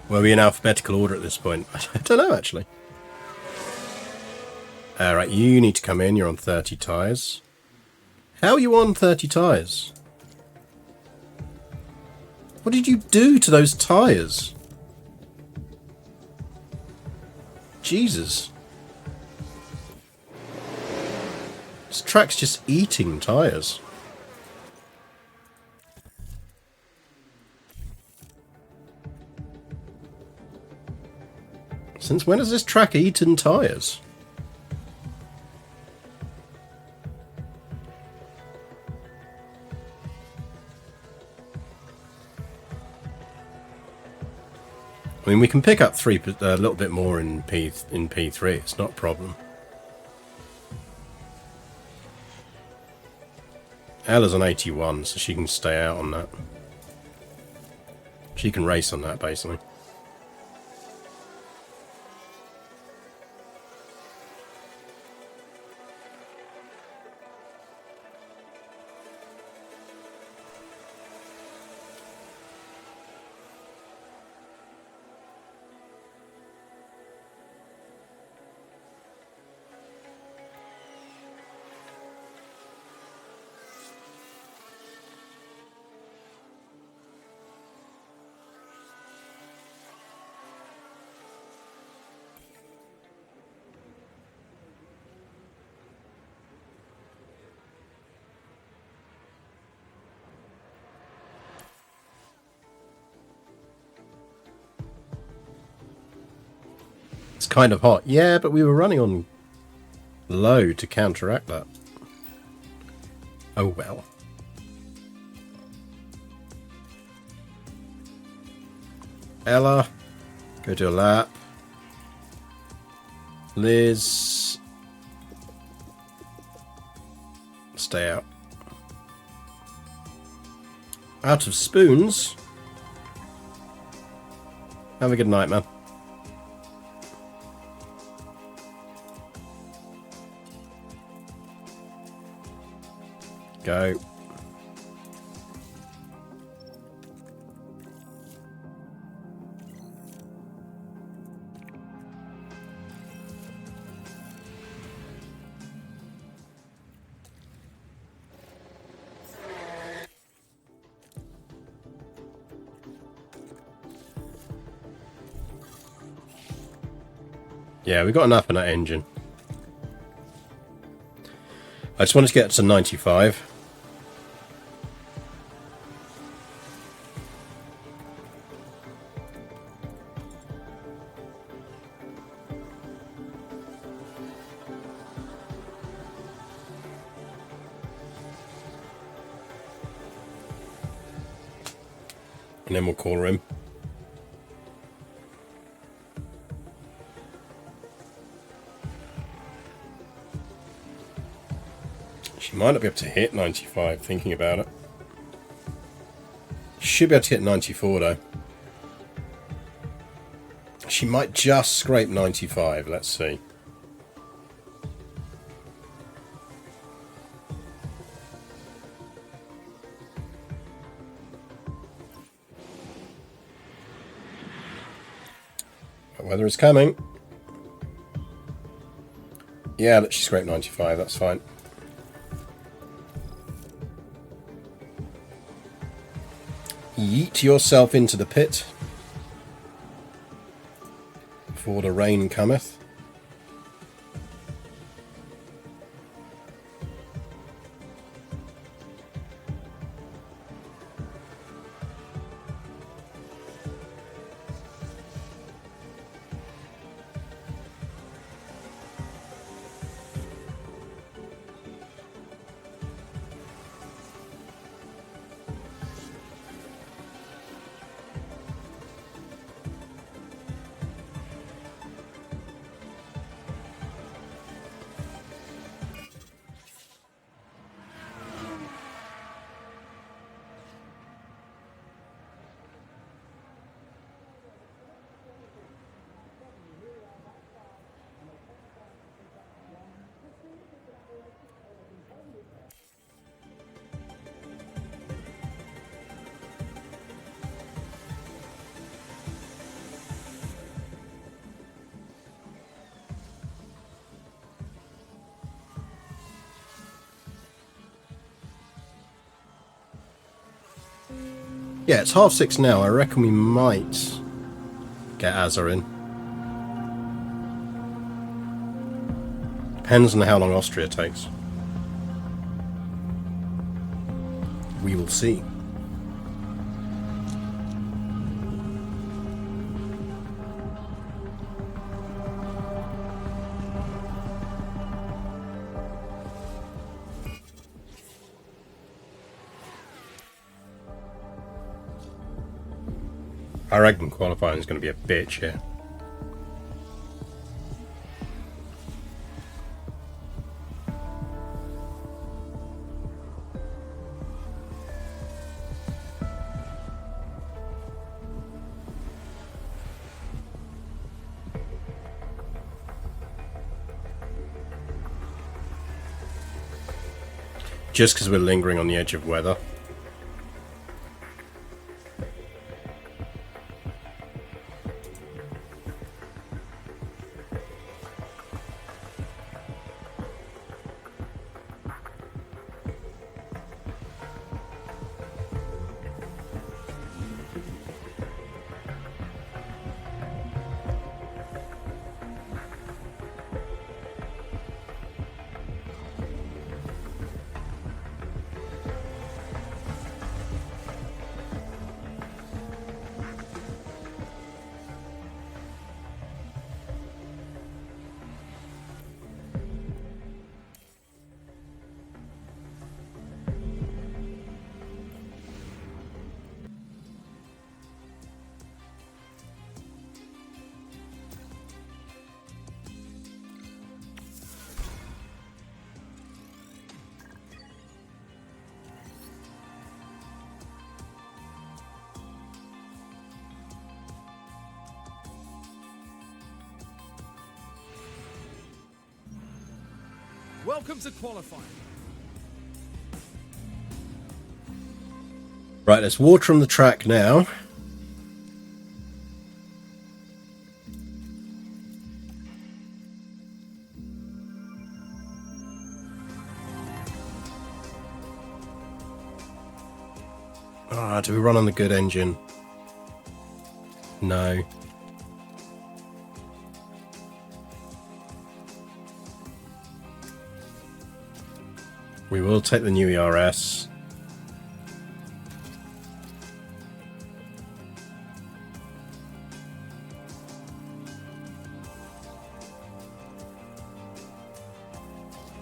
Were we in alphabetical order at this point? I don't know, actually. Alright, you need to come in. You're on 30 tyres. How are you on 30 tyres? What did you do to those tyres? Jesus. This track's just eating tyres. Since when has this track eaten tyres? I mean, we can pick up a little bit more in P3. It's not a problem. Ella's on 81, so she can stay out on that. She can race on that, basically. It's kind of hot. Yeah, but we were running on low to counteract that. Oh well. Ella, go do a lap. Liz, stay out. Out of spoons. Have a good night, man. Go. Yeah, we got enough in that engine. I just wanted to get to 95. And then we'll call her in. She might not be able to hit 95, thinking about it. She should be able to hit 94 though. She might just scrape 95, let's see. Weather is coming. Yeah, let's just scrape 95, that's fine. Yeet yourself into the pit, for the rain cometh. Yeah, it's 6:30 now. I reckon we might get Azza in. Depends on how long Austria takes. We will see. I reckon qualifying is going to be a bitch here. Just because we're lingering on the edge of weather. Welcome to qualifying. Right, let's water on the track now. Ah, do we run on the good engine? No. We will take the new ERS.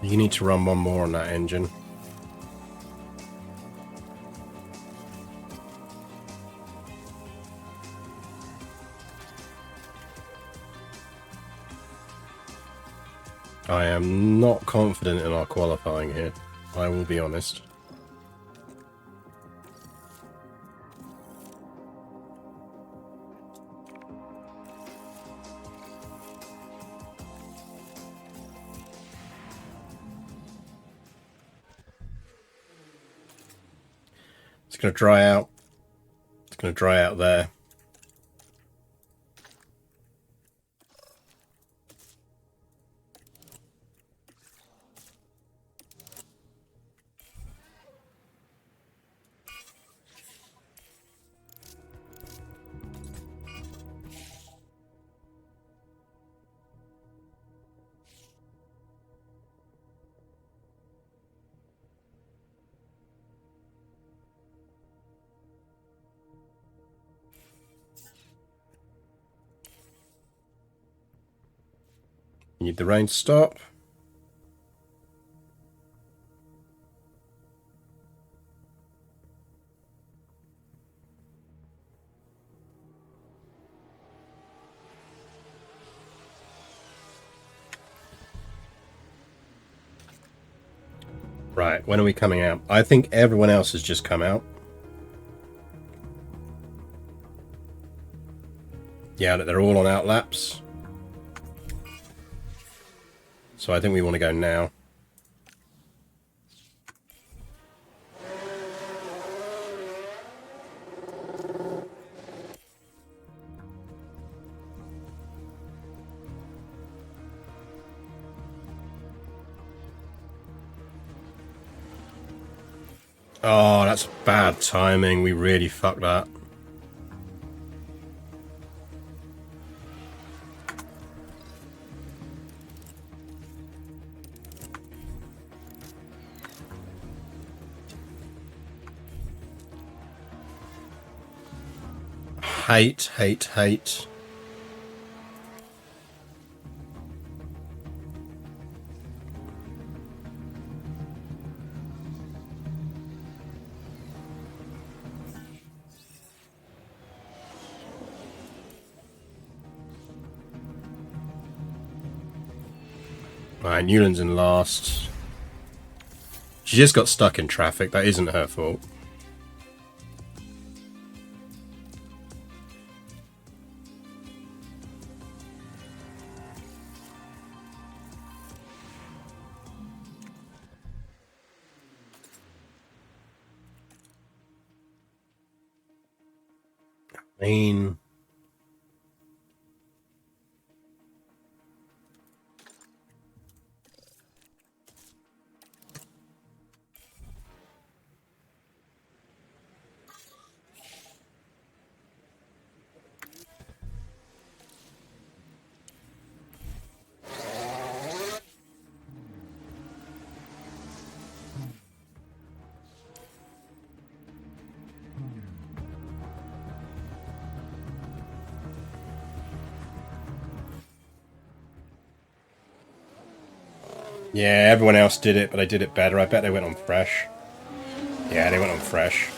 You need to run one more on that engine. I am not confident in our qualifying here, I will be honest. It's going to dry out. It's going to dry out there. You need the rain to stop. Right, when are we coming out? I think everyone else has just come out. Yeah, they're all on out laps. So I think we want to go now. Oh, that's bad timing. We really fucked that. Hate. Alright, Newland's in last. She just got stuck in traffic. That isn't her fault. I mean... yeah, everyone else did it, but I did it better. I bet they went on fresh. Yeah, they went on fresh.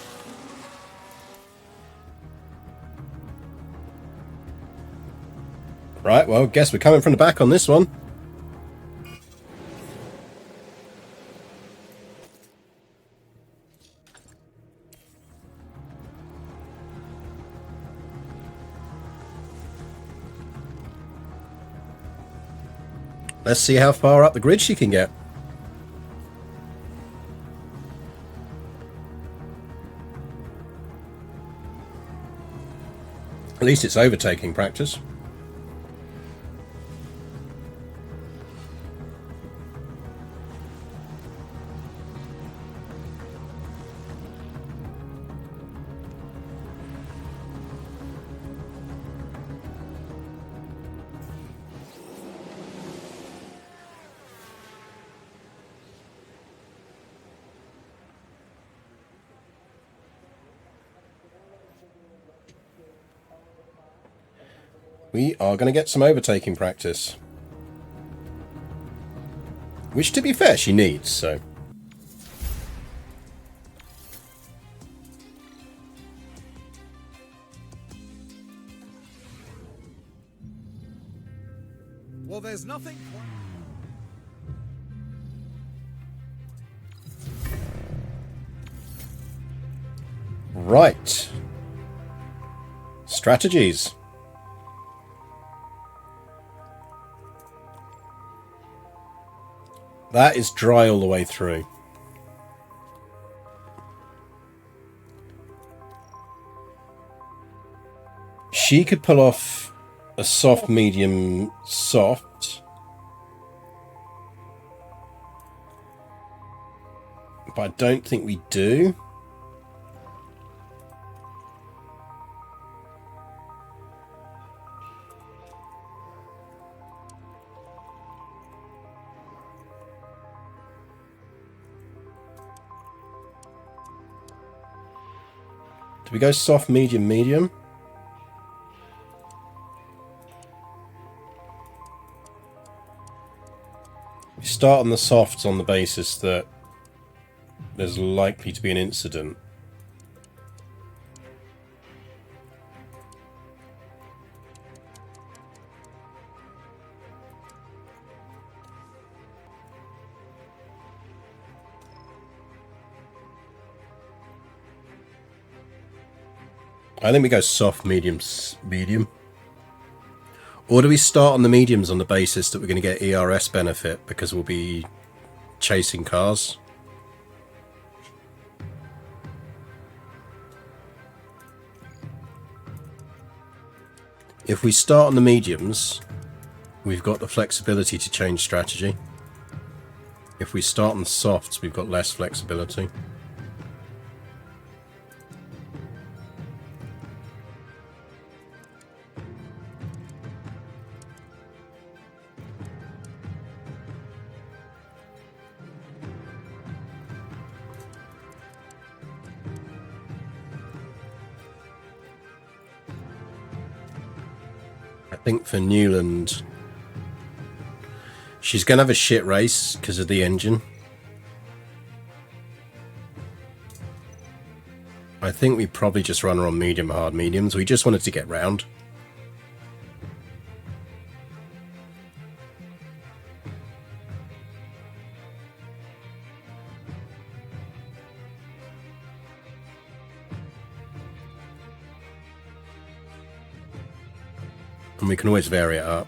Right, well, guess we're coming from the back on this one. Let's see how far up the grid she can get. least it's overtaking practice. We are going to get some overtaking practice. Which, to be fair, she needs, so... Well, there's nothing... Right. Strategies. That is dry all the way through. She could pull off a soft, medium, soft. But I don't think we do. Do we go soft, medium, medium? We start on the softs on the basis that there's likely to be an incident. I think we go soft, medium, medium. Or do we start on the mediums on the basis that we're going to get ERS benefit because we'll be chasing cars? If we start on the mediums, we've got the flexibility to change strategy. If we start on the softs, we've got less flexibility. I think for Newland, she's going to have a shit race because of the engine. I think we probably just run her on medium, hard mediums. We just wanted to get round. And we can always vary it up.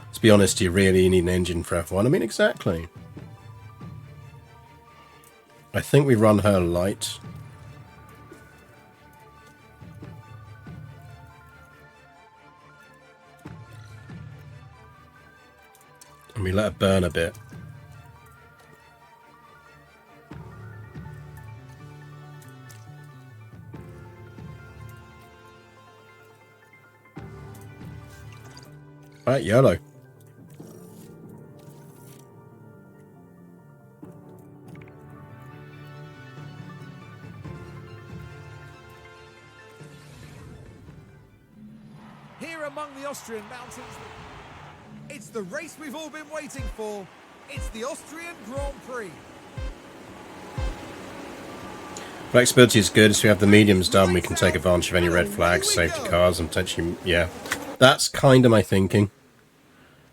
Let's be honest, you really need an engine for F1. I mean, exactly. I think we run her light. And we let her burn a bit. Alright, YOLO. Here among the Austrian mountains, it's the race we've all been waiting for. It's the Austrian Grand Prix. Flexibility is good. As we have the mediums done, we can take advantage of any red flags, safety cars, and potentially, yeah. That's kind of my thinking.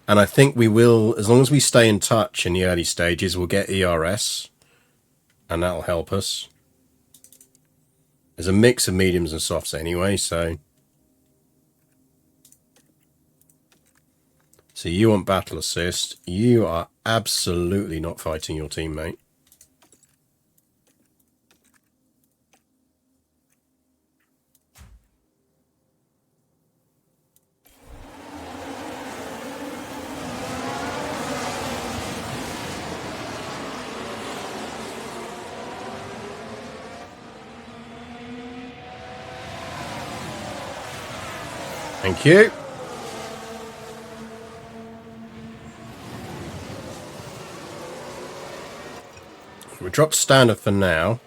And I think we will, as long as we stay in touch in the early stages, we'll get ERS. And that'll help us. There's a mix of mediums and softs anyway, so... This So you want battle assist. You are absolutely not fighting your teammate. Thank you. We dropped standard for now.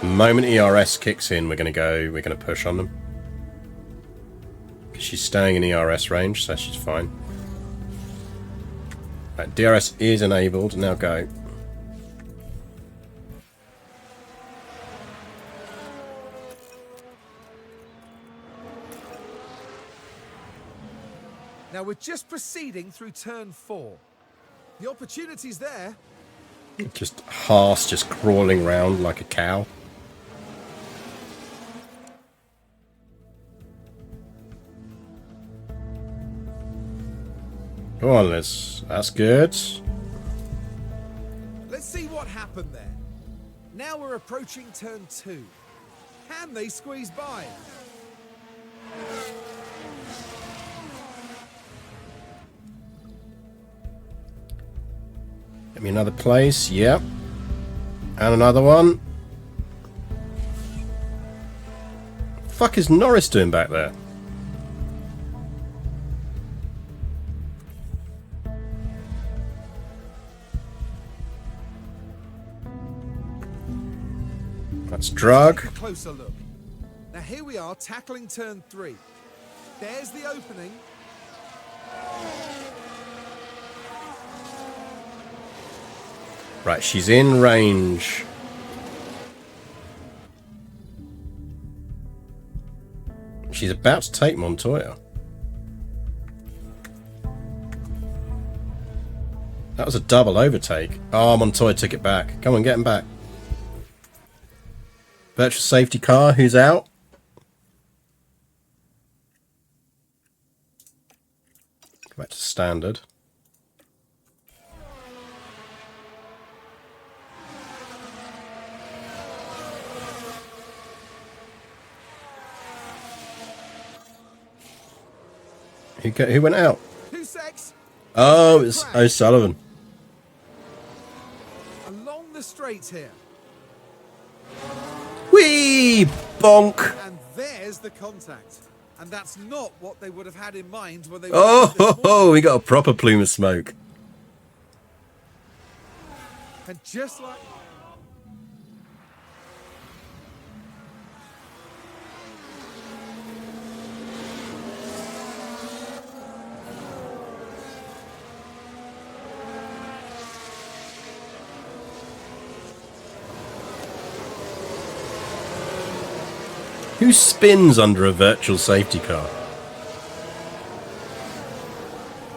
The moment ERS kicks in, we're going to push on them. She's staying in ERS range, so she's fine. Right, DRS is enabled. Now go. Now we're just proceeding through turn 4. The opportunity's there. Just Haas just crawling around like a cow. Go on, Liz. That's good. Let's see what happened there. Now we're approaching turn 2. Can they squeeze by? Get me another place. Yep. And another one. Fuck is Norris doing back there? That's drug. A closer look. Now here we are tackling turn 3. There's the opening. Right, she's in range. She's about to take Montoya. That was a double overtake. Oh, Montoya took it back. Come on, get him back. Virtual safety car, who's out? Go back to standard. Who went out? 2 secs. Oh, it's O'Sullivan. Along the straights here. Whee! Bonk! And there's the contact. And that's not what they would have had in mind when they Oh, we got a proper plume of smoke. And just like Who spins under a virtual safety car?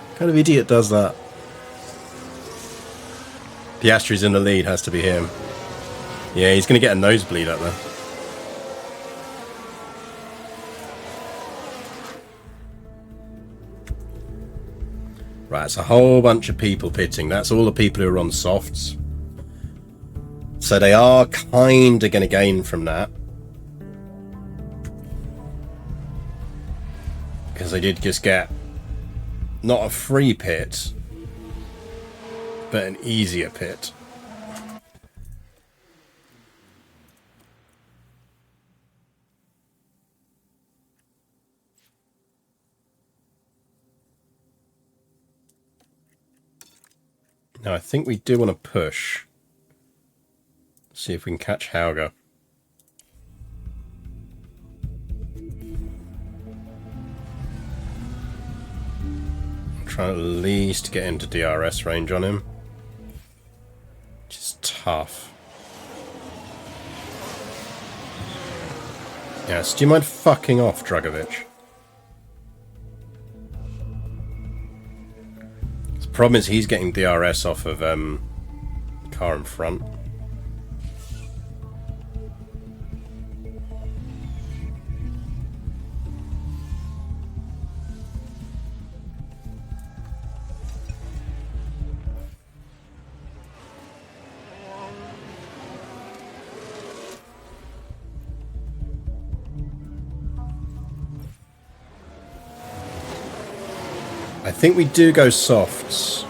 What kind of idiot does that? Piastri's in the lead, has to be him. Yeah, he's going to get a nosebleed up there. Right, it's a whole bunch of people pitting. That's all the people who are on softs. So they are kind of going to gain from that. Because they did just get not a free pit, but an easier pit. Now I think we do want to push. See if we can catch Hauger. Trying at least get into DRS range on him. Which is tough. Yes, do you mind fucking off, Dragovic? The problem is he's getting DRS off of car in front. I think we do go softs.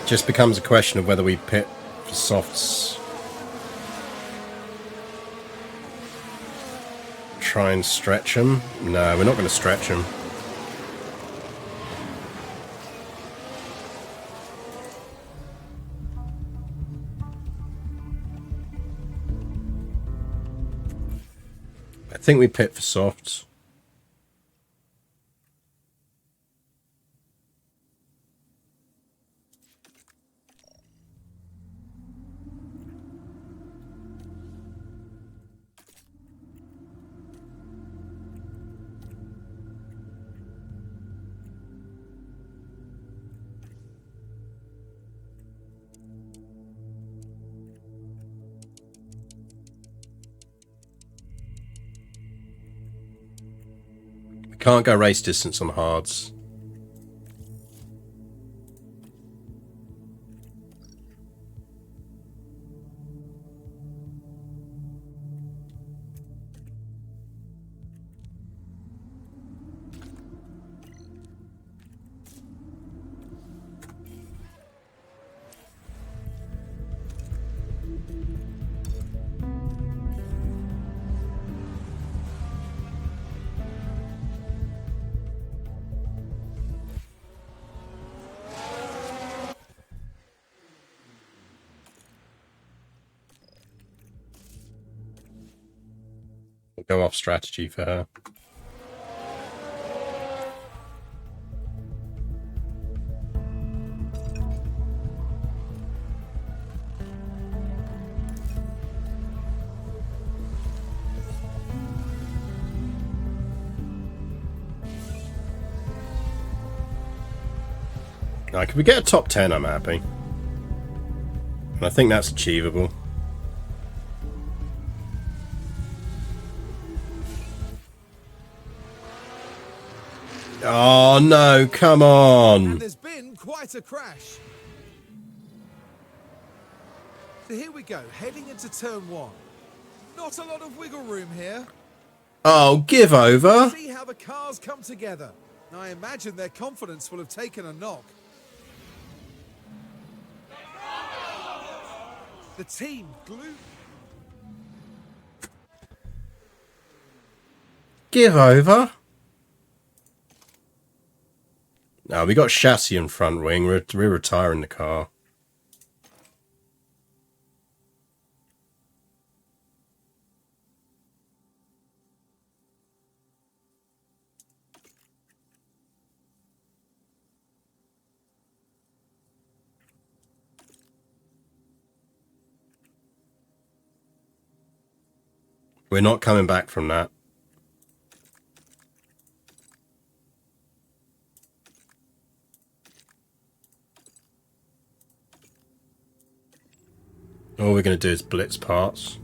Just becomes a question of whether we pit for softs. Try and stretch them. No, we're not going to stretch them. I think we pit for softs. Can't go race distance on hards. Go off strategy for her. Now, if we get a top 10, I'm happy. And I think that's achievable. Oh no, come on. And there's been quite a crash. So here we go, heading into turn 1. Not a lot of wiggle room here. Oh, give over. See how the cars come together. I imagine their confidence will have taken a knock. The team glue. Give over. Now we got chassis and front wing. We're retiring the car. We're not coming back from that. All we're going to do is blitz parts.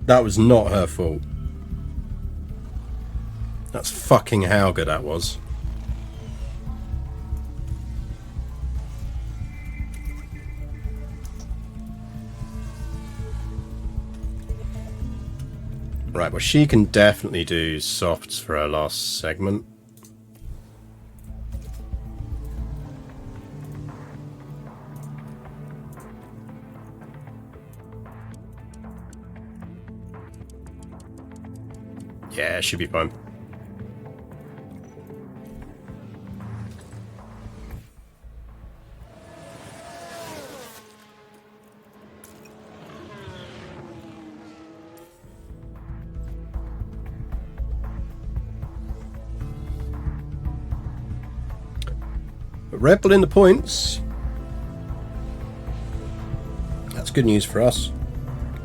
That was not her fault. That's fucking how good that was. Right, well, she can definitely do softs for her last segment. Yeah, should be fine. Red Bull in the points. That's good news for us.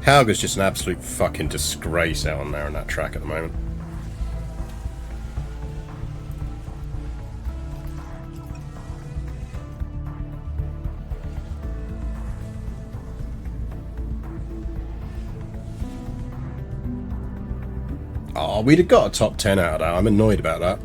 Hauger's just an absolute fucking disgrace out on there on that track at the moment. Oh, we'd have got a top 10 out of that. I'm annoyed about that.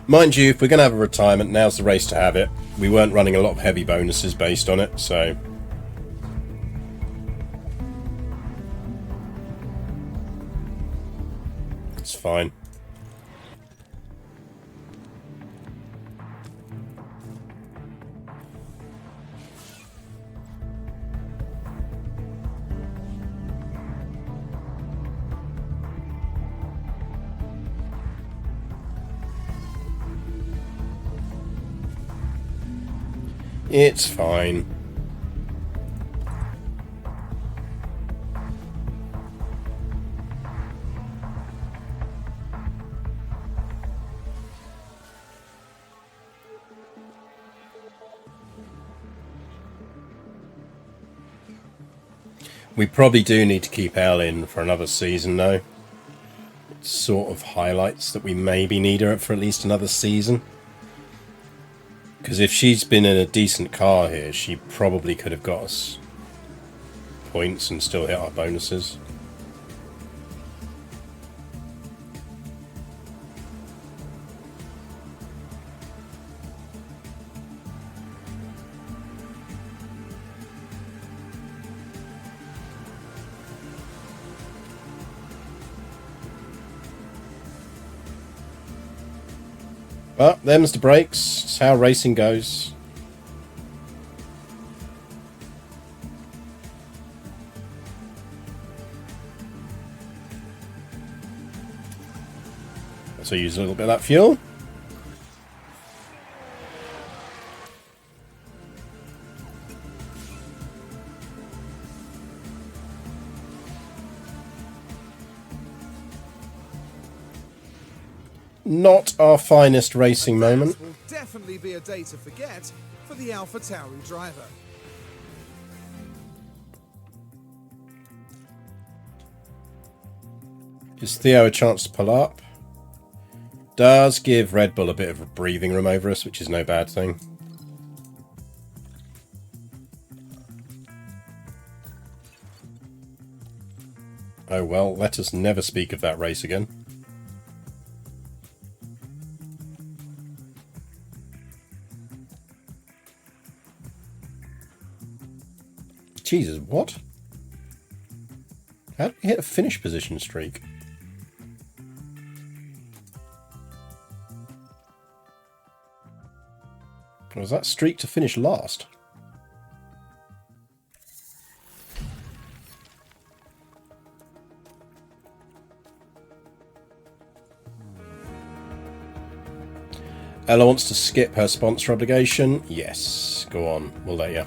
Mind you, if we're going to have a retirement, now's the race to have it. We weren't running a lot of heavy bonuses based on it, so... it's fine. It's fine. We probably do need to keep Elle in for another season, though. It sort of highlights that we maybe need her for at least another season. Because if she's been in a decent car here, she probably could have got us points and still hit our bonuses. But them's the brakes. It's how racing goes. So use a little bit of that fuel. Not our finest racing moment. Will definitely be a day to forget for the AlphaTauri driver. Gives Theo a chance to pull up. Does give Red Bull a bit of a breathing room over us, which is no bad thing. Oh well, let us never speak of that race again. Jesus, what? How did we hit a finish position streak? Was that streak to finish last? Ella wants to skip her sponsor obligation. Yes, go on, we'll let you.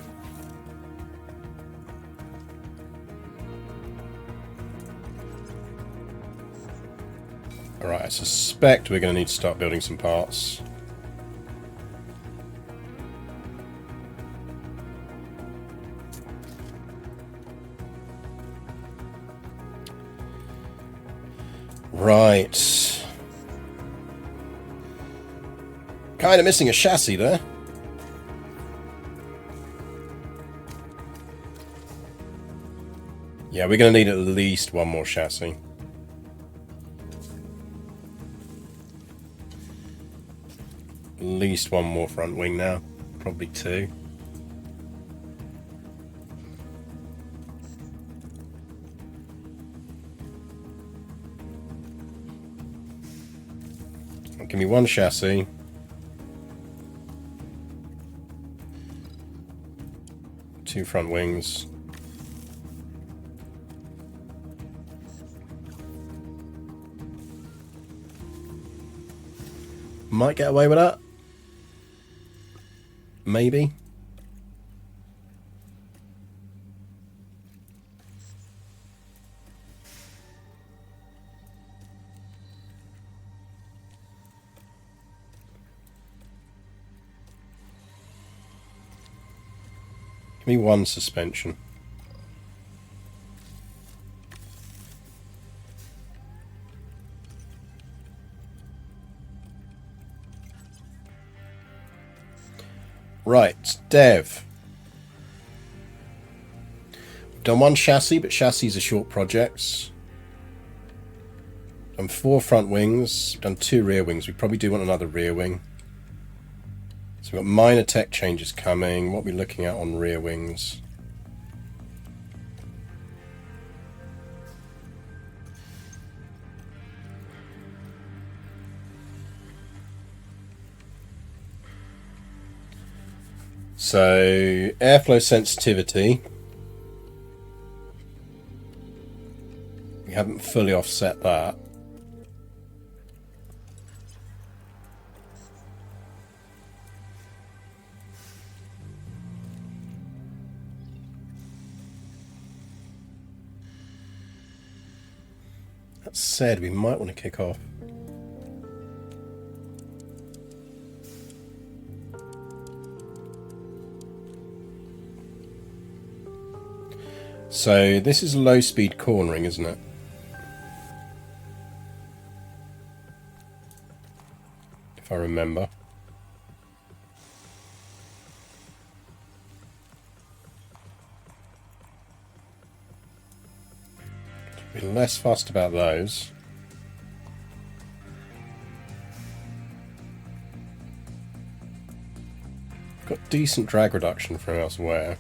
Alright, I suspect we're going to need to start building some parts. Right. Kind of missing a chassis there. Yeah, we're going to need at least one more chassis. At least one more front wing now. Probably two. Give me one chassis. Two front wings. Might get away with that. Maybe. Give me one suspension. Right, Dev. Done one chassis, but chassis are short projects. Done 4 front wings. Done 2 rear wings. We probably do want another rear wing. So we've got minor tech changes coming. What are we looking at on rear wings? So, airflow sensitivity. We haven't fully offset that. That said, we might want to kick off. So this is low speed cornering, isn't it? If I remember. Be less fussed about those. Got decent drag reduction from elsewhere.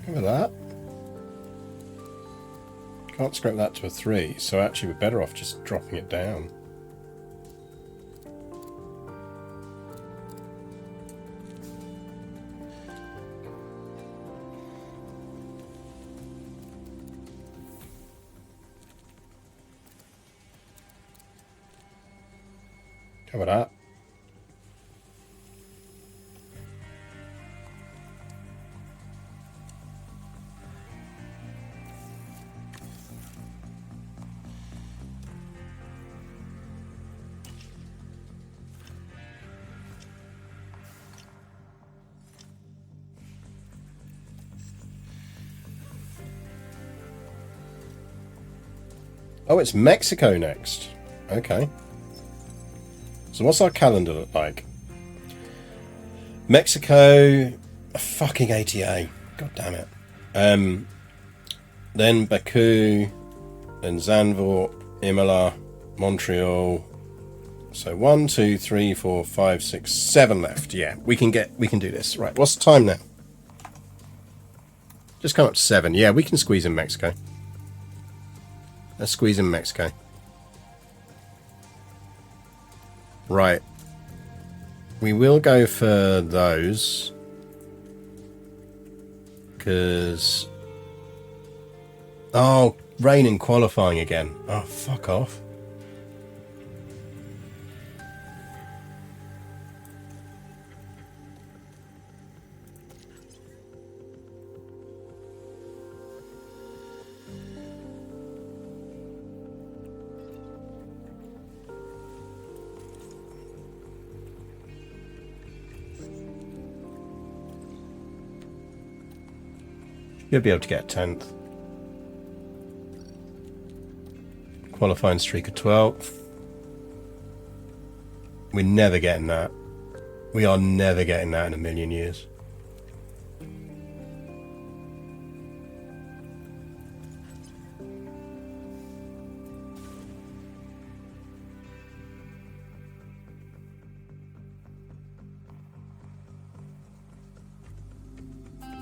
Look at that. Can't scrape that to a 3, so actually we're better off just dropping it down. How about that? Oh, it's Mexico next. Okay. So what's our calendar look like? Mexico, a fucking ATA. God damn it. Then Baku, then Zandvoort, Imola, Montreal. So 1, 2, 3, 4, 5, 6, 7 left. Yeah, we can do this. Right, what's the time now? Just come up to 7. Yeah, we can squeeze in Mexico. Let's squeeze in Mexico. Right. We will go for those. Because... Oh, rain in qualifying again. Oh, fuck off. You'll be able to get a 10th. Qualifying streak of 12. We're never getting that. We are never getting that in a million years.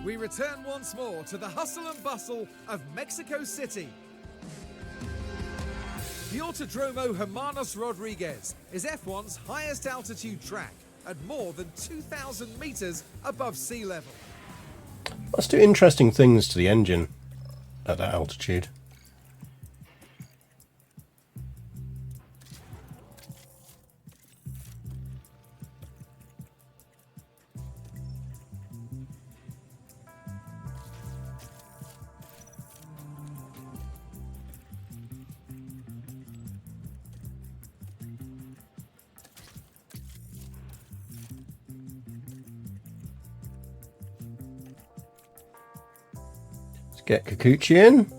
We return once more to the hustle and bustle of Mexico City. The Autodromo Hermanos Rodriguez is F1's highest altitude track at more than 2,000 meters above sea level. Let's do interesting things to the engine at that altitude. Let's get Kikuchi in.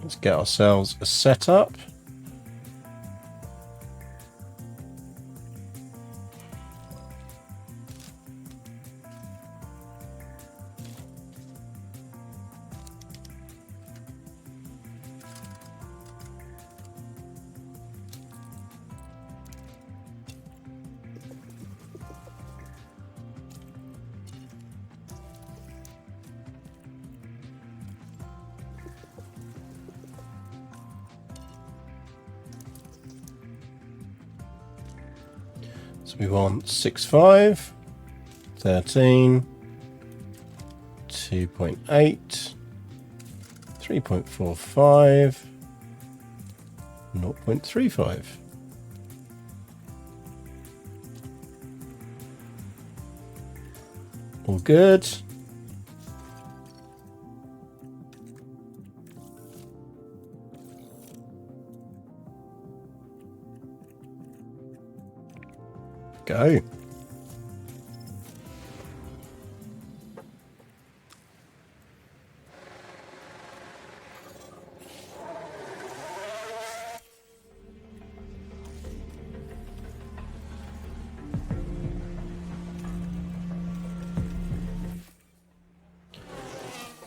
Let's get ourselves a setup. So we want 6.5, 13, 2.8, 3.45, 0.35. All good. Go.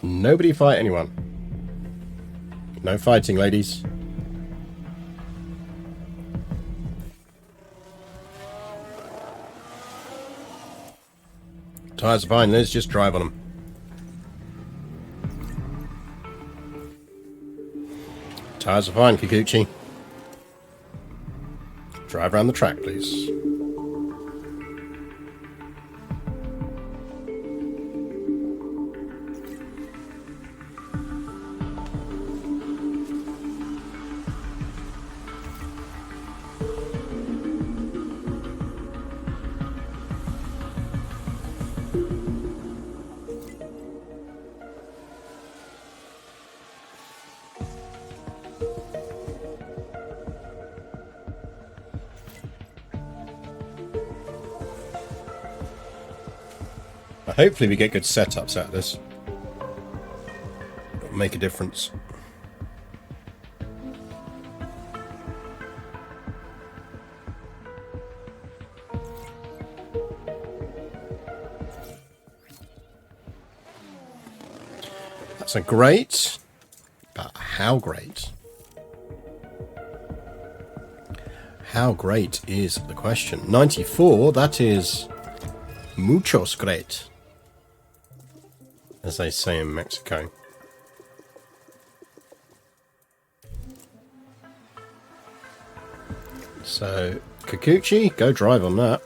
Nobody fight anyone. No fighting, ladies. Tires are fine, Liz. Just drive on them. Tires are fine, Kikuchi. Drive around the track, please. Hopefully we get good setups out of this. It'll make a difference. That's a great, but how great? How great is the question? 94, that is muchos great, as they say in Mexico. So, Kikuchi, go drive on that.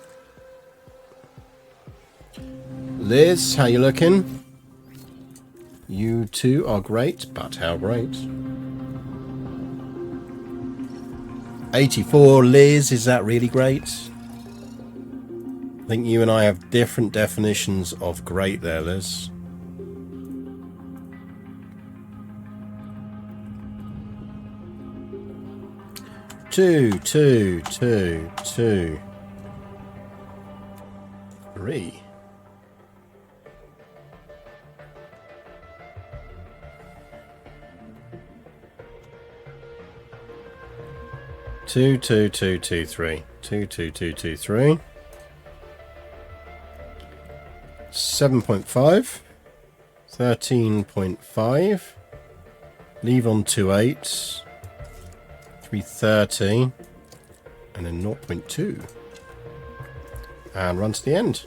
Liz, how you looking? You two are great, but how great? 84, Liz, is that really great? I think you and I have different definitions of great there, Liz. Two, 3. Two, 3. 3. 7.5. 13.5. Leave on 2.8. 330. And then 0.2. And run to the end.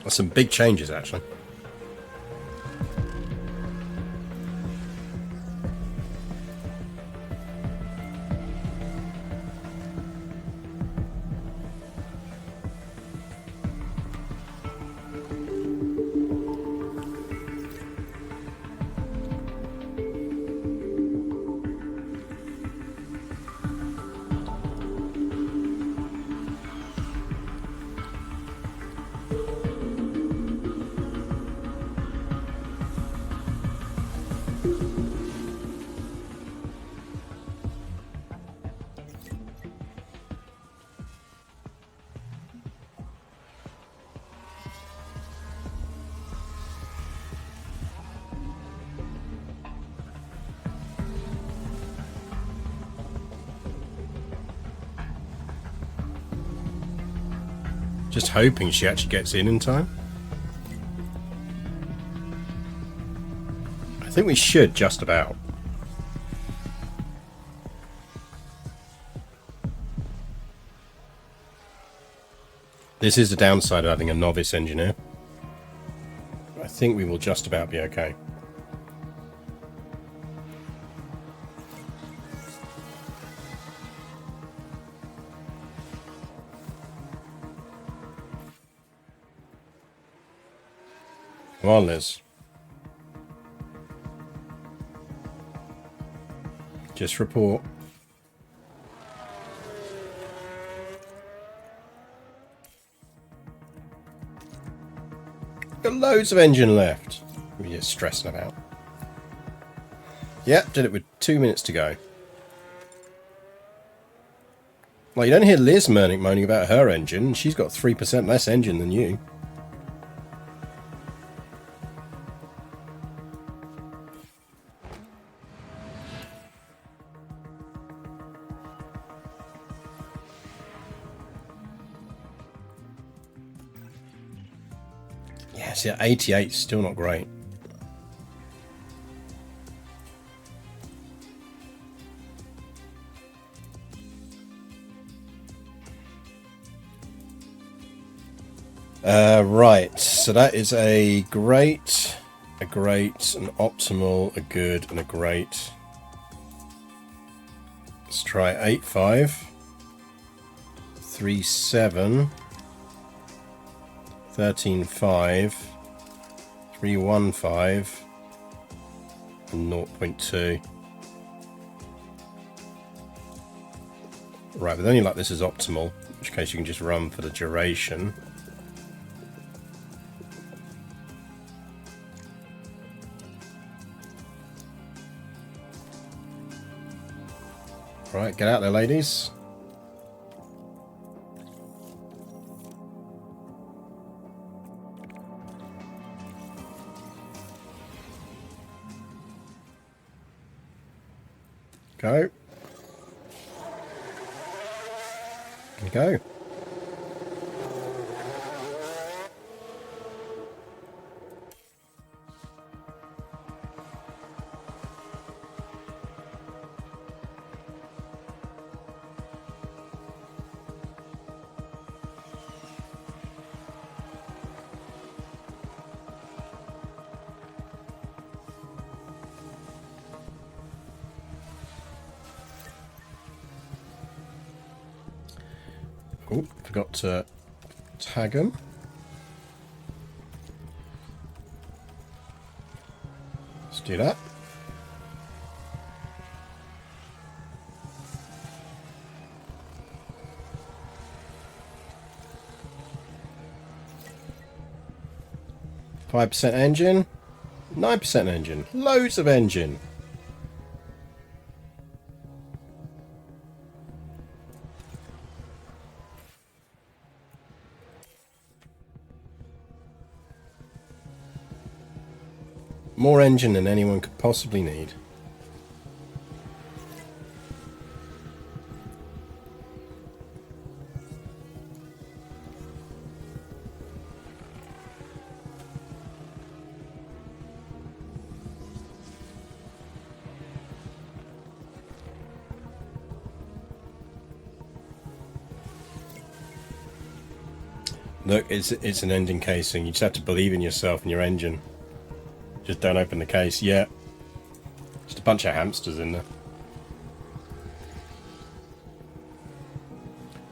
That's some big changes, actually. Just hoping she actually gets in time. I think we should, just about. This is the downside of having a novice engineer. I think we will just about be okay. Come on, Liz. Just report. Got loads of engine left. We're just stressing about. Yep, did it with 2 minutes to go. Well, you don't hear Liz moaning about her engine. She's got 3% less engine than you. Yes, yeah, 88 is still not great. Right, so that is a great, an optimal, a good, and a great. Let's try 8.5, 3.7, 13.5, 3.15, and 0.2. Right, but only like this is optimal, in which case you can just run for the duration. Right, get out there, ladies. Go. And go. Oh, forgot to tag them. Let's do that. %5 engine, 9% engine, loads of engine. More engine than anyone could possibly need. Look, it's an engine casing. You just have to believe in yourself and your engine. Just don't open the case. Yeah. Just a bunch of hamsters in there.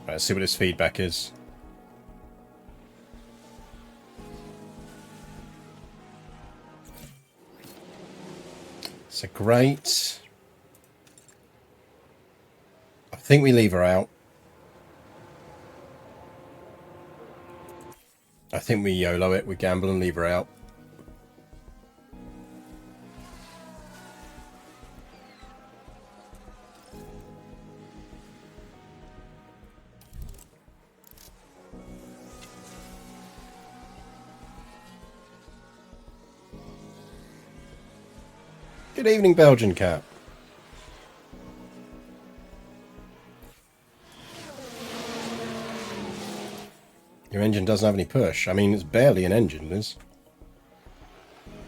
Right, let's see what this feedback is. So great. I think we leave her out. I think we YOLO it, we gamble and leave her out. Good evening, Belgian cat. Your engine doesn't have any push. I mean, it's barely an engine, Liz.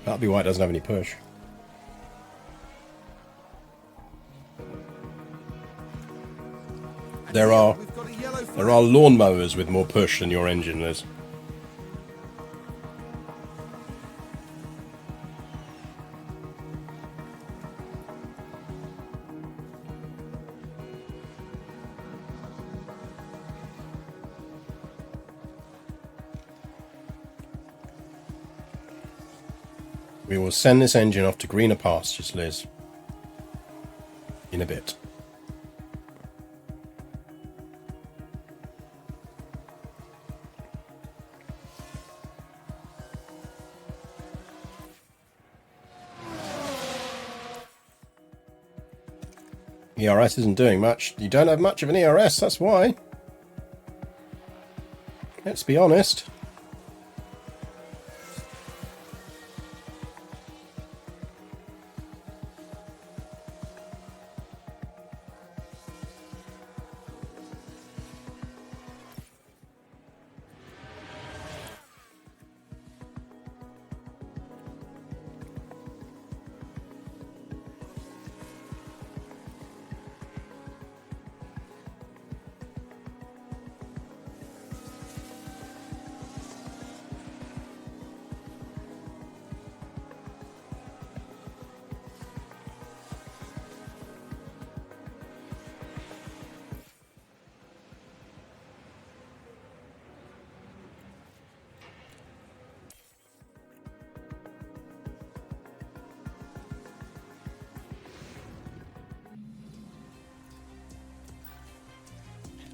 That'll be why it doesn't have any push. There are lawnmowers with more push than your engine, Liz. We will send this engine off to greener pastures, Liz. In a bit. ERS isn't doing much. You don't have much of an ERS, that's why. Let's be honest.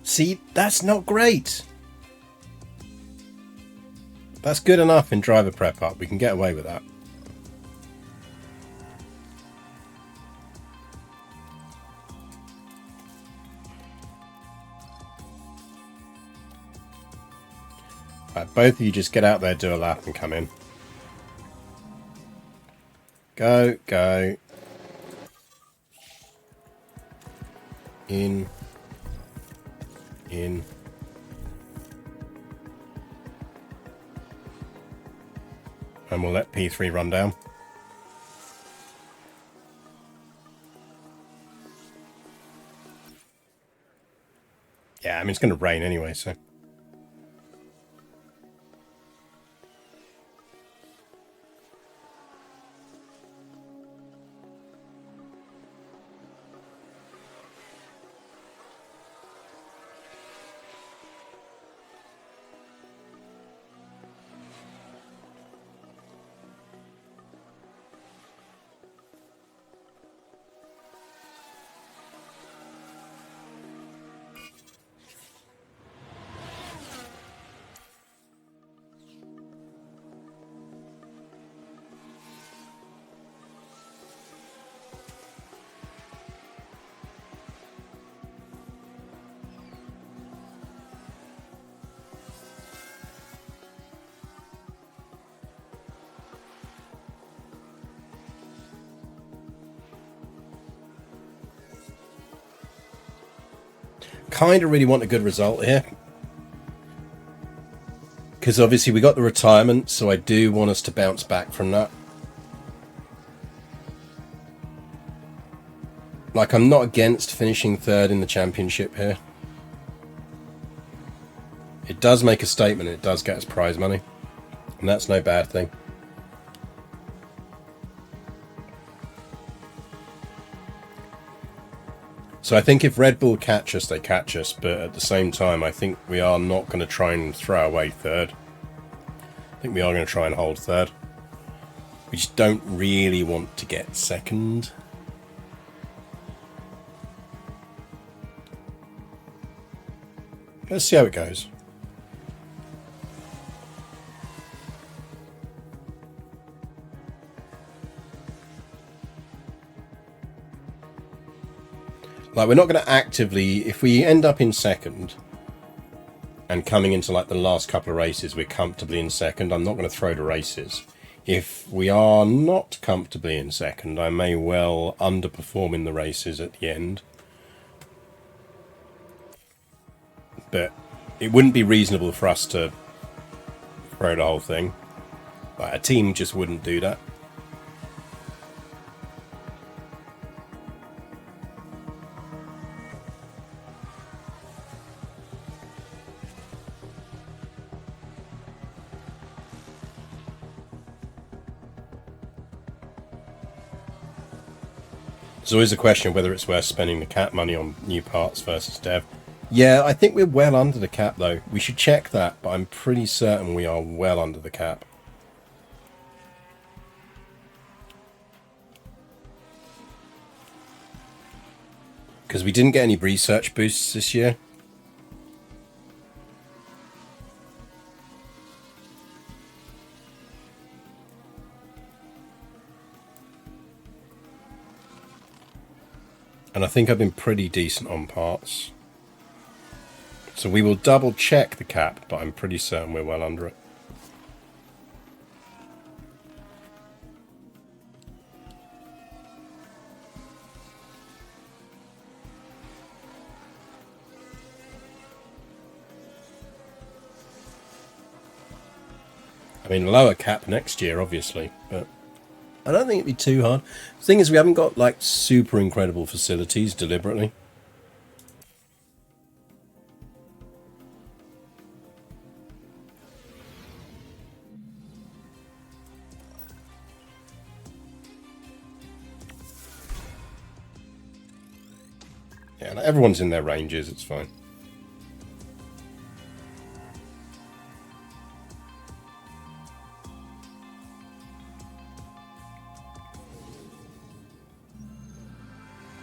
See, that's not great. That's good enough in driver prep up. We can get away with that. Right, both of you just get out there, do a lap and come in. Go, go. In. In. And we'll let P3 run down. Yeah, I mean, it's going to rain anyway, so. Kind of really want a good result here, because obviously we got the retirement, so I do want us to bounce back from that. Like, I'm not against finishing third in the championship here. It does make a statement. It does get us prize money. And that's no bad thing. So I think if Red Bull catch us, they catch us. But at the same time, I think we are not going to try and throw away third. I think we are going to try and hold third. We just don't really want to get second. Let's see how it goes. Like, we're not going to actively, if we end up in second and coming into like the last couple of races, we're comfortably in second, I'm not going to throw the races. If we are not comfortably in second, I may well underperform in the races at the end. But it wouldn't be reasonable for us to throw the whole thing. Like, a team just wouldn't do that. There's always a question of whether it's worth spending the cap money on new parts versus dev. Yeah, I think we're well under the cap though. We should check that, but I'm pretty certain we are well under the cap. Because we didn't get any research boosts this year. And I think I've been pretty decent on parts. So we will double check the cap, but I'm pretty certain we're well under it. I mean, lower cap next year, obviously, but I don't think it'd be too hard. The thing is, we haven't got like super incredible facilities deliberately. Yeah, like, everyone's in their ranges, it's fine.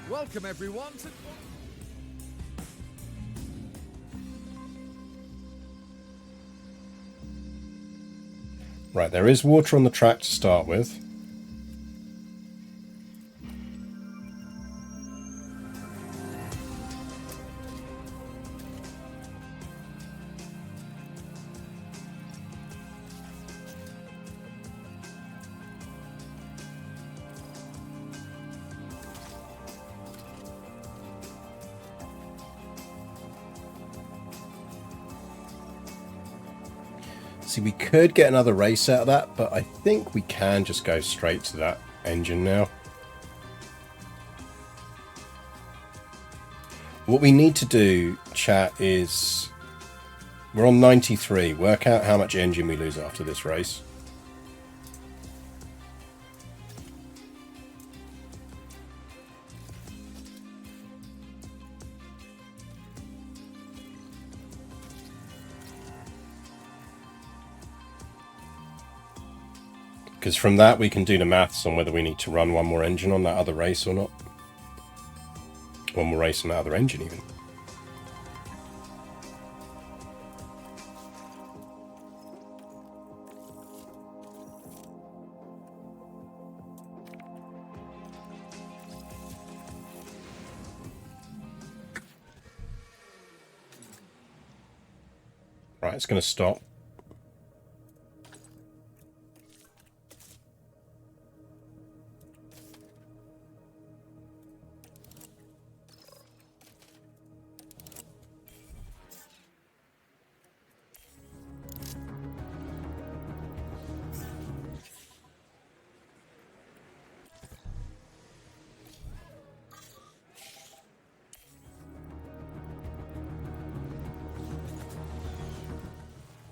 Welcome everyone to... Right, there is water on the track to start with. See, we could get another race out of that, but I think we can just go straight to that engine now. What we need to do, chat, is we're on 93. Work out how much engine we lose after this race. Because from that we can do the maths on whether we need to run one more engine on that other race or not. One more race on that other engine even. Right, it's going to stop.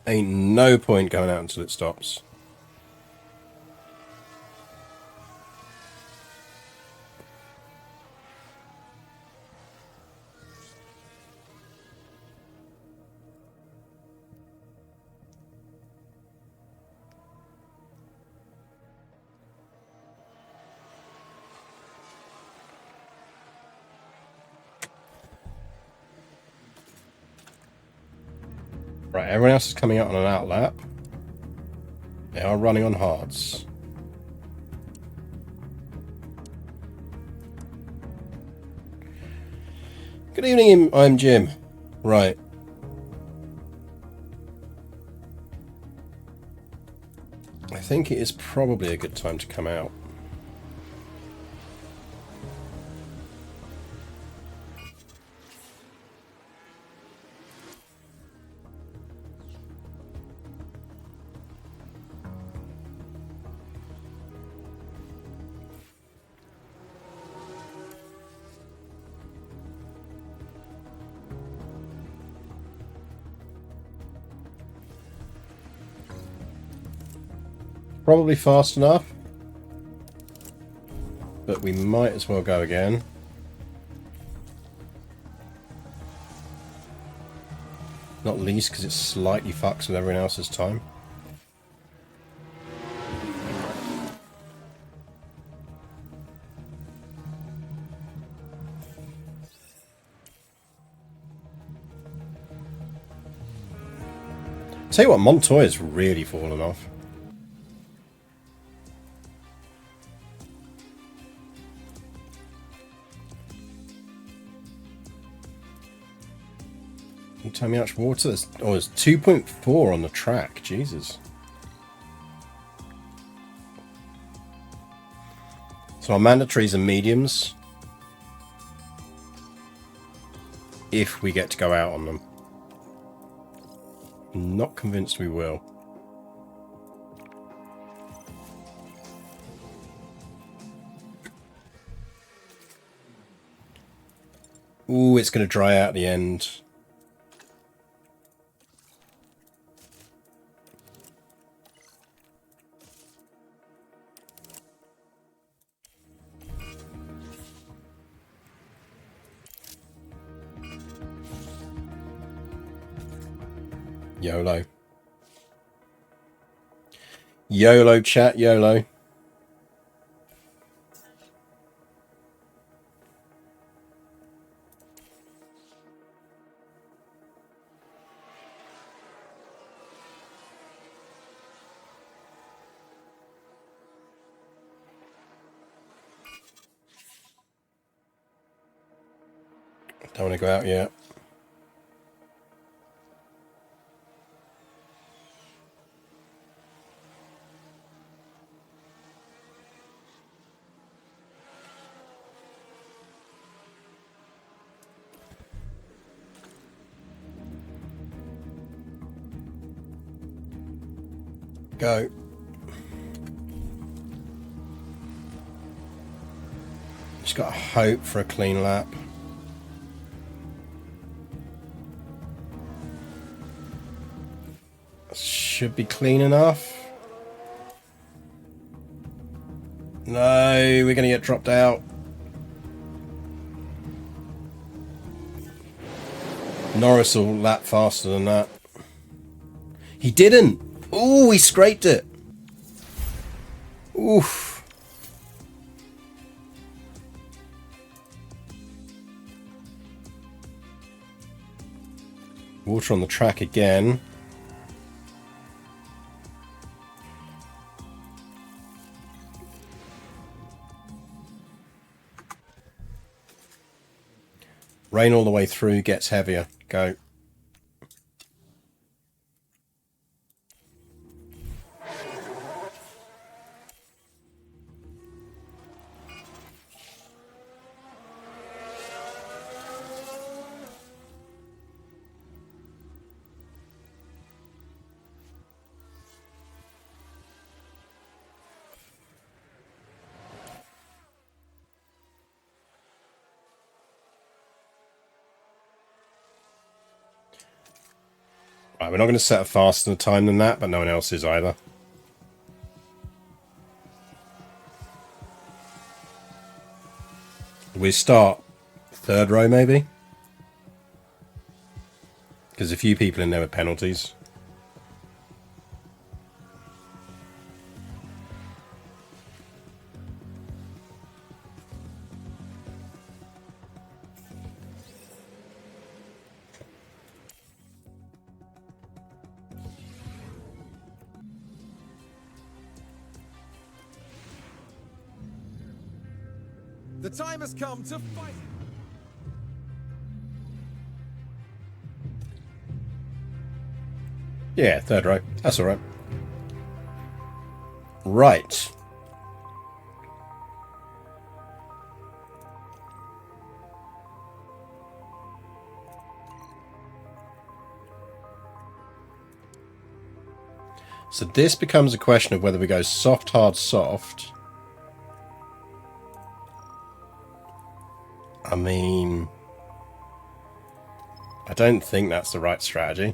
Ain't no point going out until it stops. Right, everyone else is coming out on an out lap. They are running on hards. Good evening, I'm Jim. Right. I think it is probably a good time to come out. Probably fast enough, but we might as well go again. Not least because it slightly fucks with everyone else's time. Tell you what, Montoya's really fallen off. Can you tell me how much water there's? Oh, it's 2.4 on the track. Jesus. So our mandatories are mediums. If we get to go out on them. I'm not convinced we will. Ooh, it's going to dry out at the end. YOLO. YOLO, chat, YOLO. Don't want to go out yet. Go. Just got to hope for a clean lap. Should be clean enough. No, we're going to get dropped out. Norris will lap faster than that. He didn't. Ooh, he scraped it. Oof. Water on the track again. Rain all the way through, gets heavier. Go. Right, we're not going to set a faster time than that, but no one else is either. We start third row, maybe? Because a few people in there with penalties. The time has come to fight. Yeah, third row. That's all right. Right. So this becomes a question of whether we go soft, hard, soft. I mean, I don't think that's the right strategy.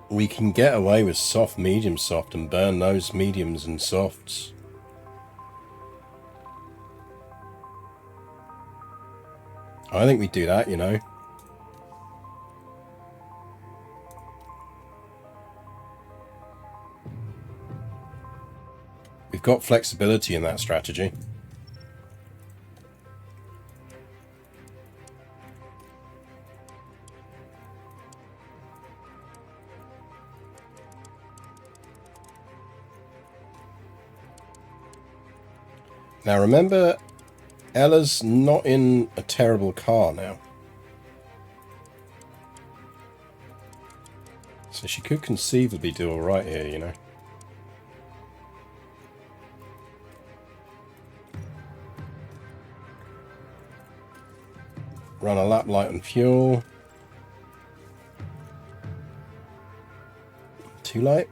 We can get away with soft, medium, soft and burn those mediums and softs. I think we do that, you know. We've got flexibility in that strategy. Now remember, Ella's not in a terrible car now. So she could conceivably do alright here, you know. Run a lap light on fuel. Too light.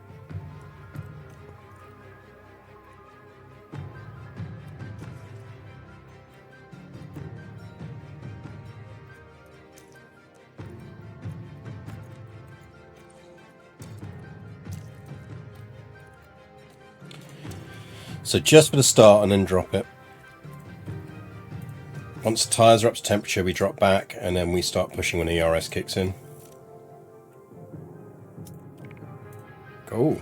So just for the start and then drop it. Once the tyres are up to temperature, we drop back and then we start pushing when the ERS kicks in. Go.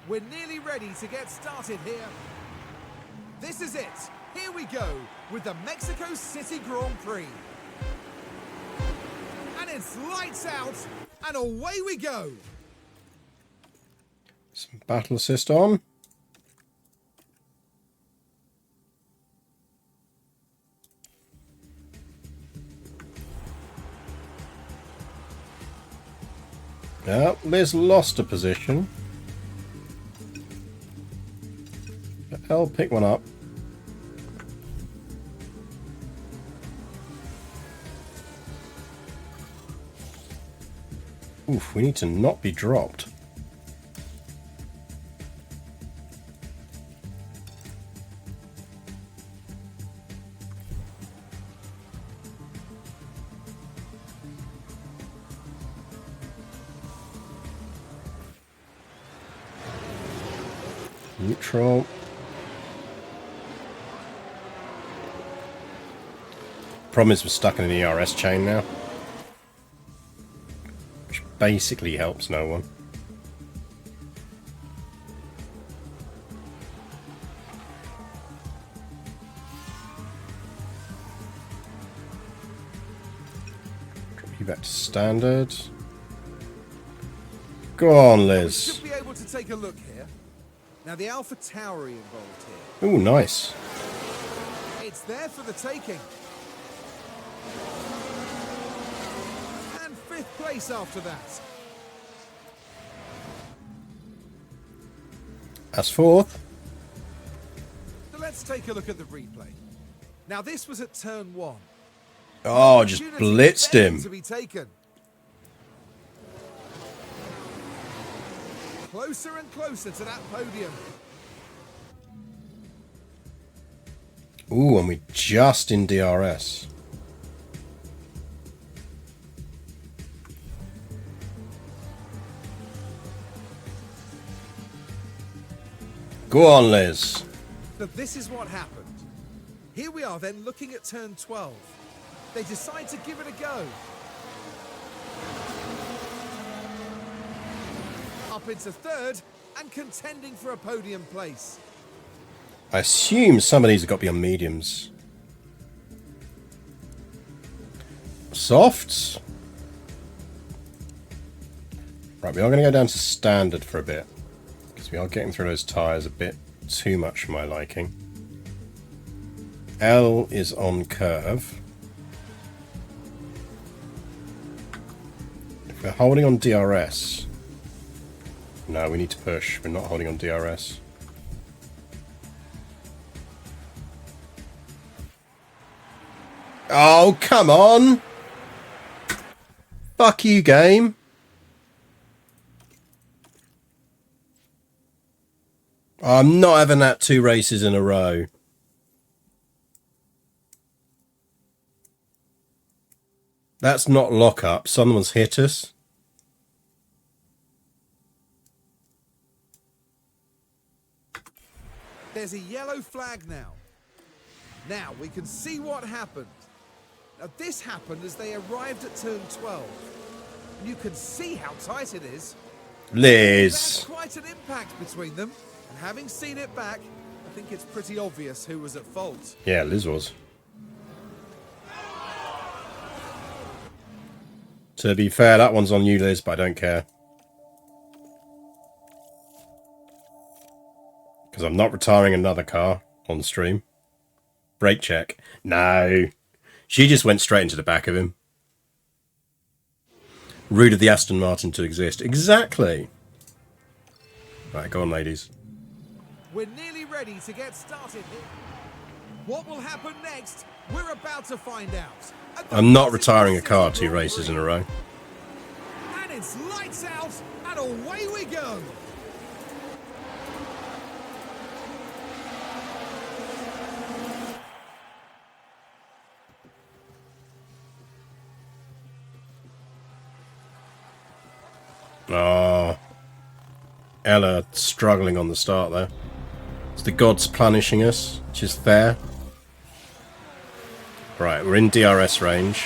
We're nearly ready to get started here. This is it. Here we go with the Mexico City Grand Prix. And it's lights out and away we go. Some battle assist on. Yeah, Liz lost a position. I'll pick one up. Oof, we need to not be dropped. Neutral. Problem is we're stuck in an ERS chain now, which basically helps no one. Drop you back to standard. Go on, Liz. Should be able to take a look here. Now the Alpha Tauri involved here. Ooh, nice. It's there for the taking. And 5th place after that. That's 4th. So let's take a look at the replay. Now this was at turn 1. Oh, just Opportunity blitzed begging him. to be taken. Closer and closer to that podium. Ooh, and we just in DRS. Go on, Liz. So this is what happened. Here we are then looking at turn 12. They decide to give it a go. Up into third and contending for a podium place. I assume some of these have got to be on mediums. Softs? Right, we are going to go down to standard for a bit. Because we are getting through those tyres a bit too much for my liking. L is on curve. If we're holding on DRS... No, we need to push. We're not holding on DRS. Oh, come on! Fuck you, game. I'm not having that 2 races in a row. That's not lock-up. Someone's hit us. There's a yellow flag now. Now we can see what happened. Now this happened as they arrived at turn 12. And you can see how tight it is. Liz. That's quite an impact between them. And having seen it back, I think it's pretty obvious who was at fault. Yeah, Liz was. To be fair, that one's on you, Liz, but I don't care. Because I'm not retiring another car on stream. Brake check. No. She just went straight into the back of him. Rude of the Aston Martin to exist. Exactly. Right, go on, ladies. We're nearly ready to get started here. What will happen next? We're about to find out. I'm not retiring a car 2 races in a row. And it's lights out, and away we go. Oh. Ella struggling on the start there. It's the gods punishing us, which is fair. Right, we're in DRS range.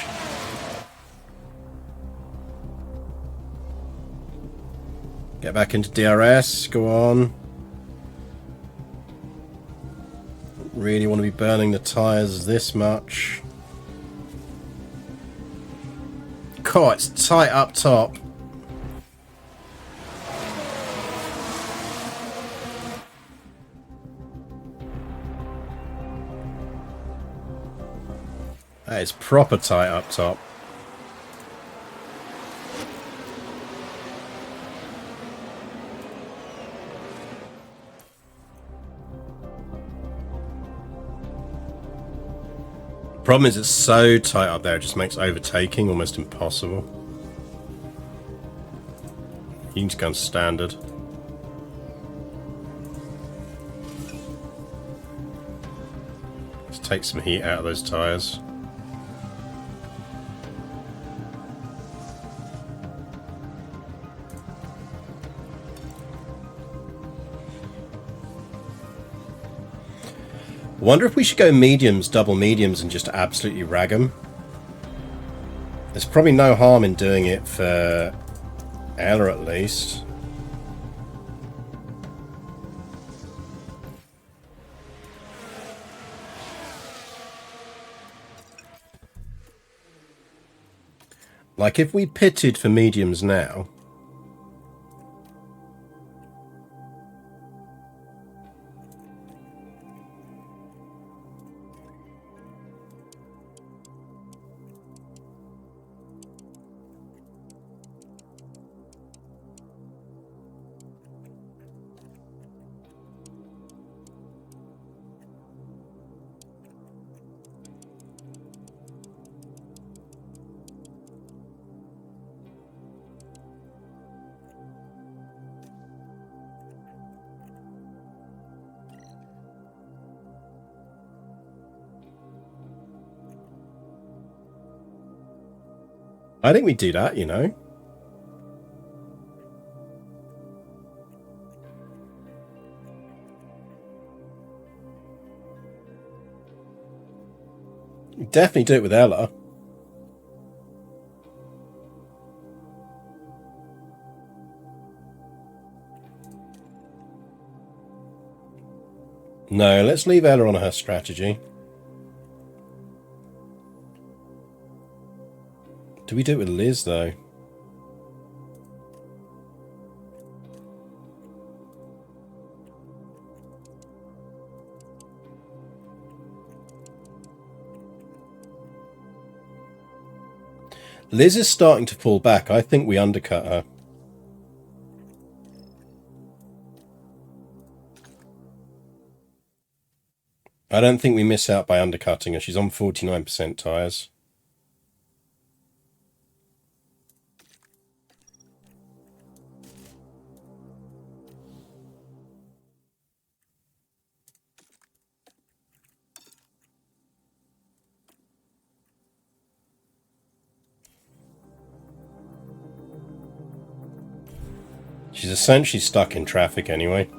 Get back into DRS, go on. Don't really want to be burning the tyres this much. God, it's tight up top. That is proper tight up top. Problem is it's so tight up there, it just makes overtaking almost impossible. You need to go on standard. Let's take some heat out of those tyres. Wonder if we should go mediums, double mediums, and just absolutely rag them. There's probably no harm in doing it for Ella at least. Like if we pitted for mediums now, I think we do that, you know. Definitely do it with Ella. No, let's leave Ella on her strategy. Do we do it with Liz, though? Liz is starting to fall back. I think we undercut her. I don't think we miss out by undercutting her. She's on 49% tyres. She's essentially stuck in traffic anyway.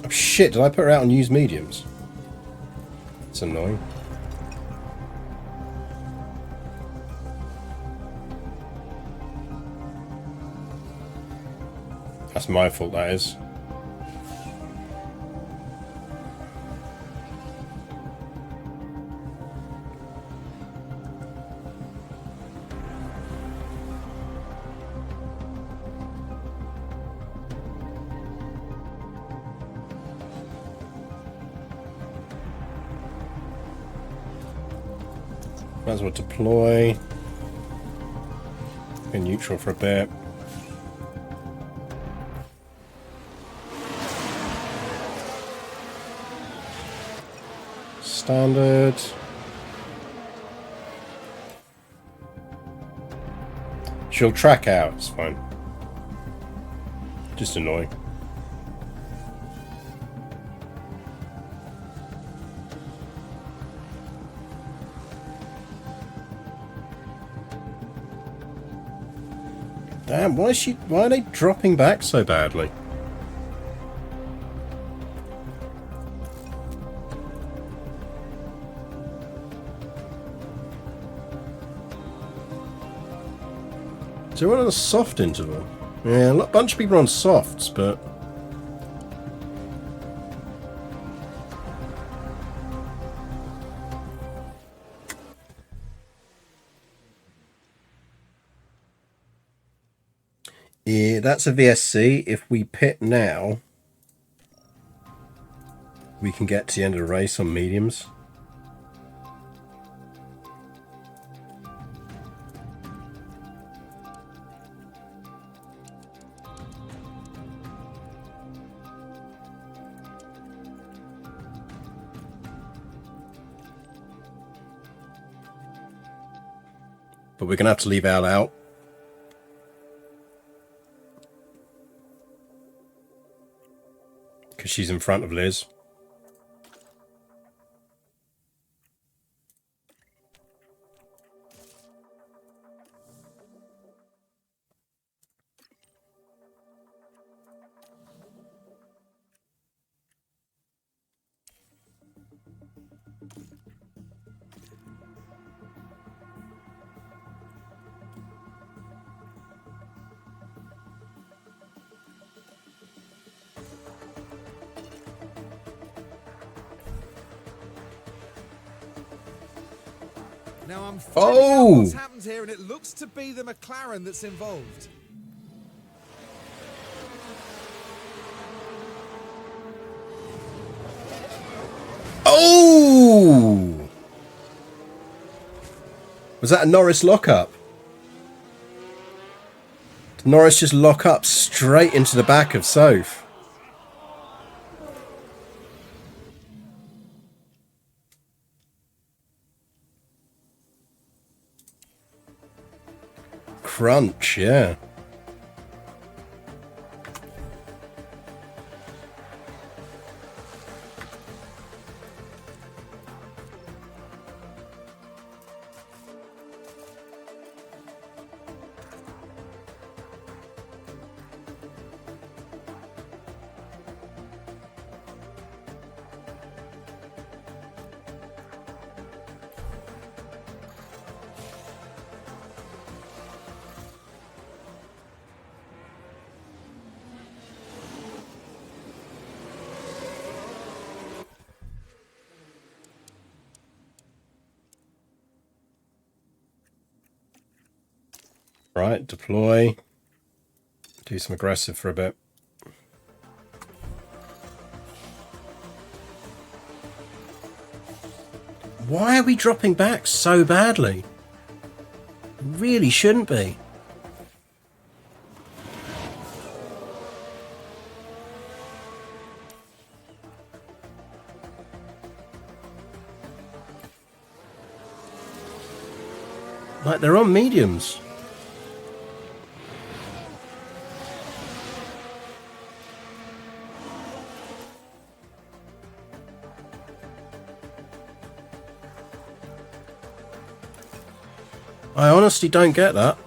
Oh shit, did I put her out on used mediums? That's annoying. That's my fault, that is. Might as well deploy. Be neutral for a bit. Standard. She'll track out, it's fine. Just annoying. Damn, why are they dropping back so badly? So we're on a soft interval. Yeah, a bunch of people are on softs, but yeah, that's a VSC. If we pit now, we can get to the end of the race on mediums. But we're going to have to leave Al out. Because she's in front of Liz. Now I'm finding out Oh! what's happened here, and it looks to be the McLaren that's involved. Oh! Was that a Norris lockup? Did Norris just lock up straight into the back of Soph? Crunch, yeah. Right, deploy. Do some aggressive for a bit. Why are we dropping back so badly? Really shouldn't be. Like, they're on mediums. I honestly don't get that.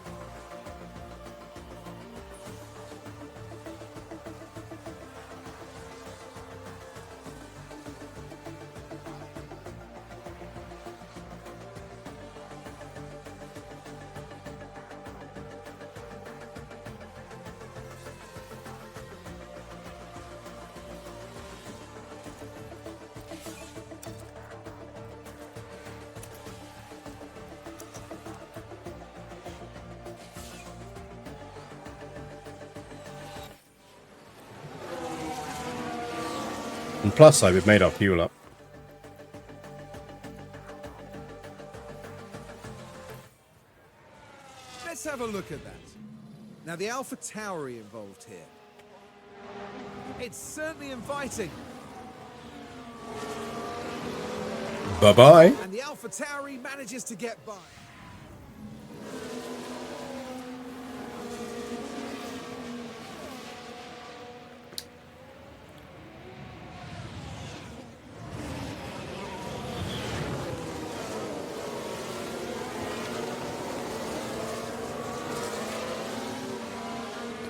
And plus side, we've made our fuel up. Let's have a look at that. Now, the AlphaTauri involved here. It's certainly inviting. Bye-bye. And the AlphaTauri manages to get by.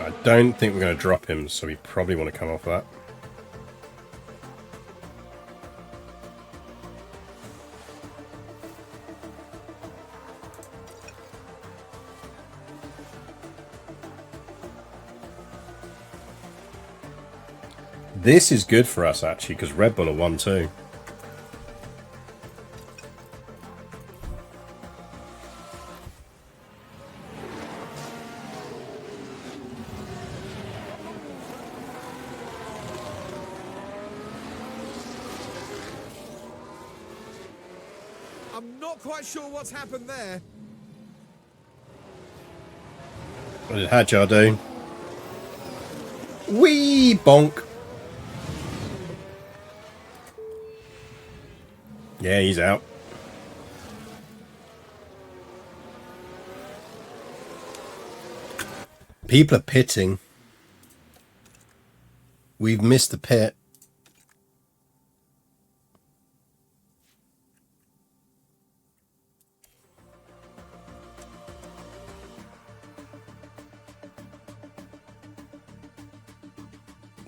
I don't think we're going to drop him, so we probably want to come off that. This is good for us, actually, because Red Bull are 1-2. I'm not quite sure what's happened there. What did Hadjar do? Wee bonk. Yeah, he's out. People are pitting. We've missed the pit.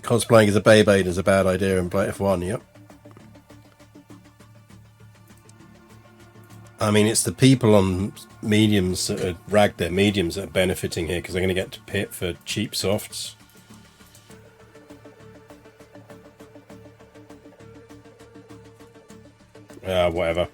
Cosplaying as a Beyblade is a bad idea in F1, yep. I mean, it's the people on mediums that are ragged their mediums that are benefiting here because they're going to get to pit for cheap softs. Whatever.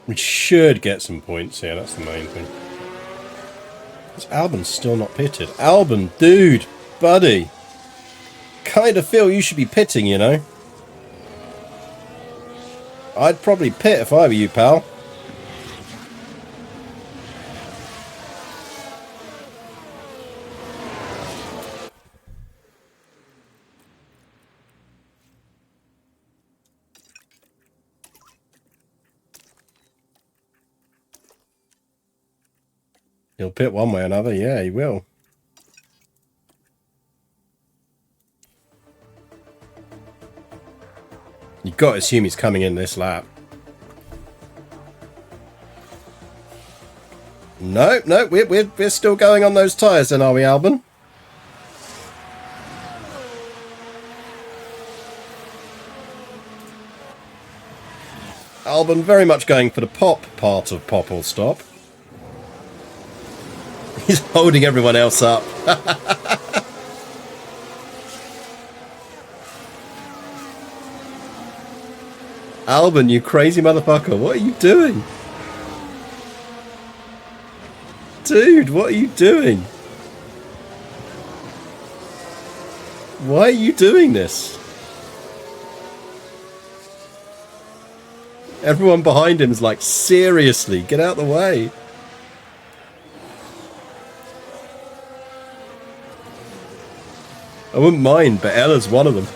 We should get some points here, that's the main thing. Is Albon still not pitted? Albon, dude, buddy. Kind of feel you should be pitting, you know. I'd probably pit if I were you, pal. He'll pit one way or another. Yeah, he will. You've got to assume he's coming in this lap. No, no, we're still going on those tyres then, are we, Albon? Albon very much going for the pop part of pop or stop. He's holding everyone else up. Albon, you crazy motherfucker, what are you doing? Dude, what are you doing? Why are you doing this? Everyone behind him is like, seriously, get out the way. I wouldn't mind, but Ella's one of them.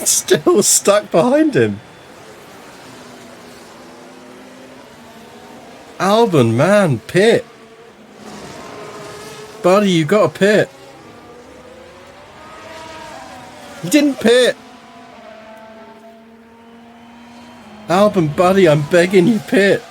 Still stuck behind him. Albon, man, pit. Buddy, you got a pit. You didn't pit. Albon, buddy, I'm begging you, pit.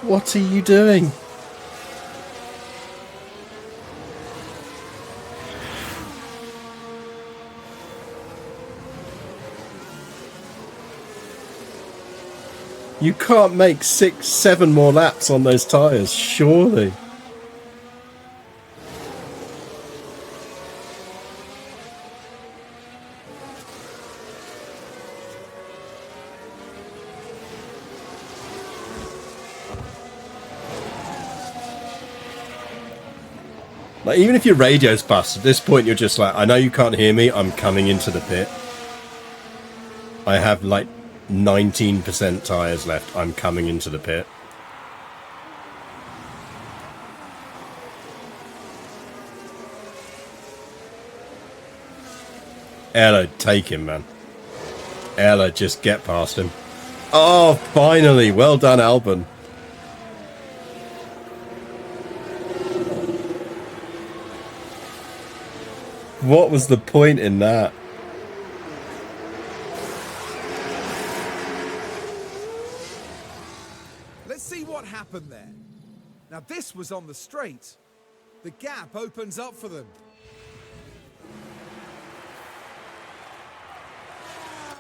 What are you doing? You can't make 6, 7 more laps on those tyres, surely. Like, even if your radio's bust, at this point you're just like, I know you can't hear me, I'm coming into the pit. I have like 19% tyres left, I'm coming into the pit. Ella, take him, man. Ella, just get past him. Oh, finally! Well done, Albon. What was the point in that? Let's see what happened there. Now this was on the straight. The gap opens up for them.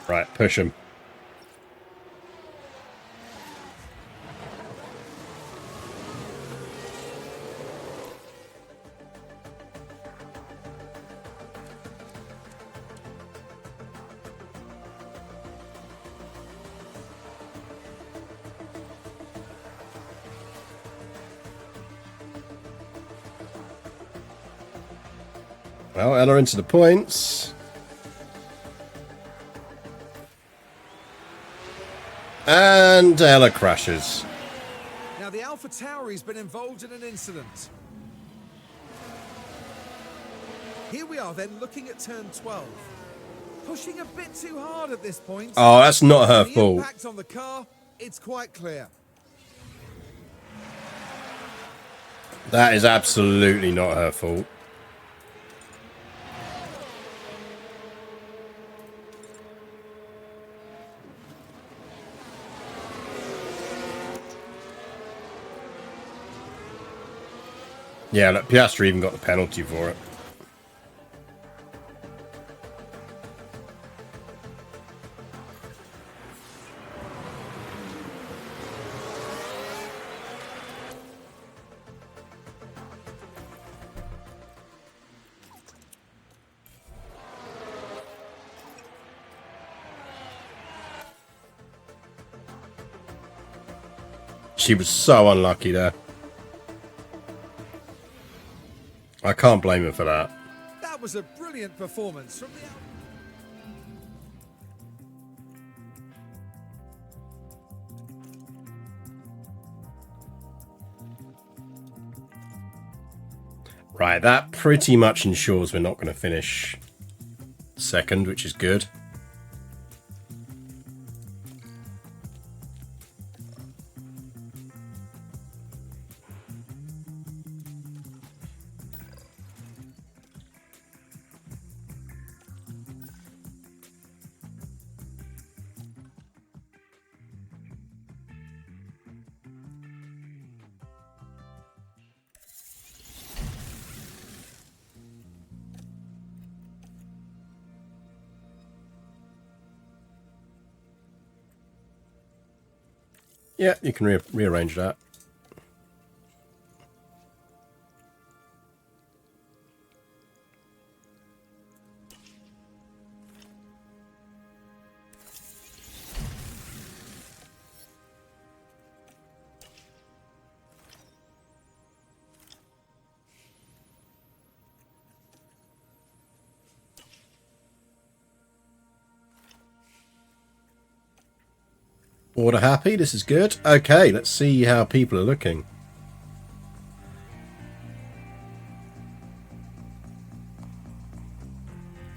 Right, push him. Well, Ella into the points. And Ella crashes. Now the AlphaTauri's been involved in an incident. Here we are then looking at turn 12. Pushing a bit too hard at this point. Oh, that's not her The fault. impact on the car, it's quite clear. That is absolutely not her fault. Yeah, look, Piastri even got the penalty for it. She was so unlucky there. I can't blame her for that. That was a brilliant performance from the... Right, that pretty much ensures we're not going to finish second, which is good. Yeah, you can rearrange that. Order happy, this is good. Okay, let's see how people are looking.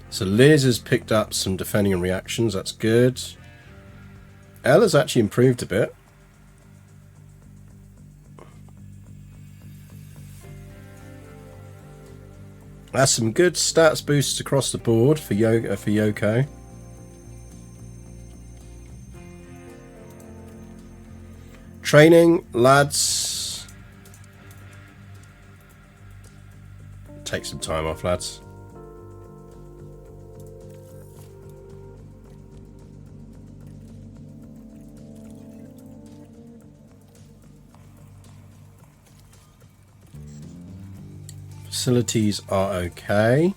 So Liz has picked up some defending and reactions, that's good. Ella's actually improved a bit. That's some good stats boosts across the board for Yoko. Training, lads. Take some time off, lads. Facilities are okay.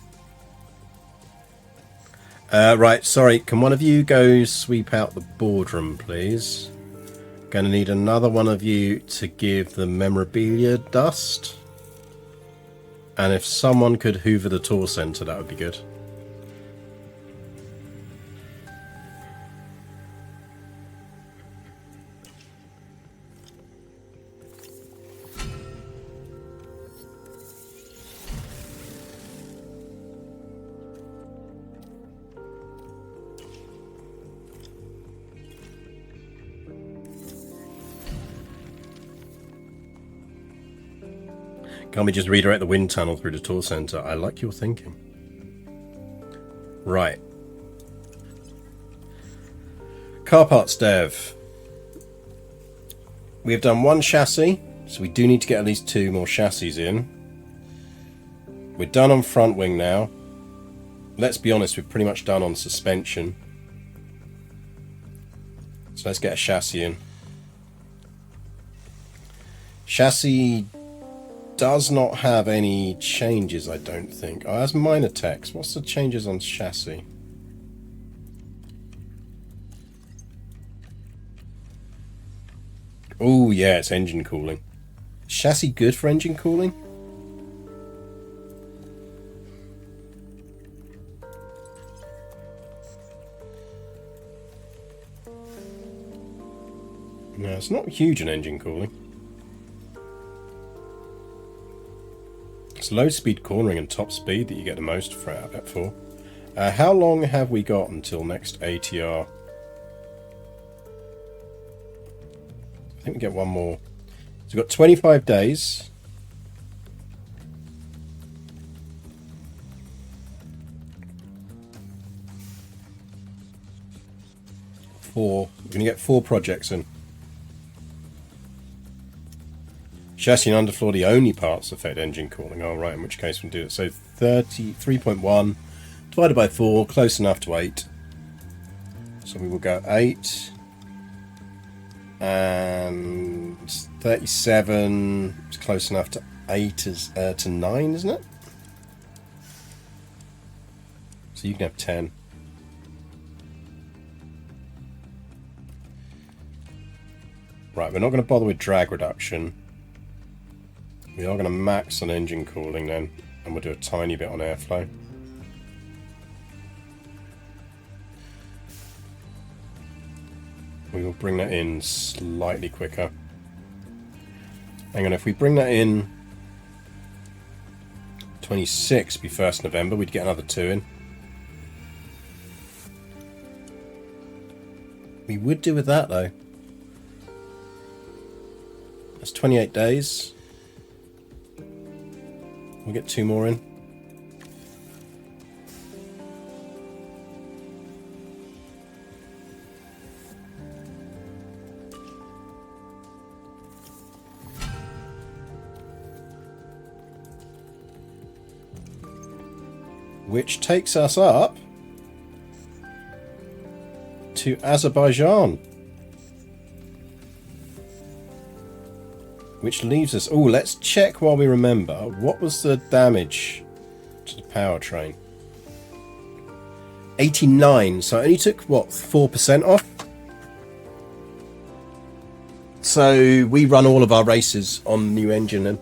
Right, sorry. Can one of you go sweep out the boardroom, please? Going to need another one of you to give the memorabilia dust. And if someone could hoover the tour centre, that would be good. Can't we just redirect the wind tunnel through the tour centre? I like your thinking. Right. Car parts dev. We have done one chassis, so we do need to get at least 2 more chassis in. We're done on front wing now. Let's be honest, we're pretty much done on suspension. So let's get a chassis in. Chassis does not have any changes, I don't think. Oh, that's minor text. What's the changes on chassis? Oh, yeah, it's engine cooling. Is chassis good for engine cooling? No, it's not huge in engine cooling. It's low speed cornering and top speed that you get the most for. How long have we got until next ATR? I think we get one more. So we've got 25 days. We're going to get 4 projects in. Chassis and underfloor, the only parts affect engine cooling. Oh, right, in which case we can do it. So 33.1 divided by 4, close enough to 8. So we will go 8. And 37 is close enough to 8 to 9, isn't it? So you can have 10. Right, we're not going to bother with drag reduction. We are going to max on engine cooling then, and we'll do a tiny bit on airflow. We will bring that in slightly quicker. Hang on, if we bring that in 26, be 1st November, we'd get another 2 in. We would do with that though. That's 28 days. We'll get 2 more in. Which takes us up to Azerbaijan. Which leaves us... Oh, let's check while we remember. What was the damage to the powertrain? 89. So it only took, what, 4% off? So we run all of our races on new engine then.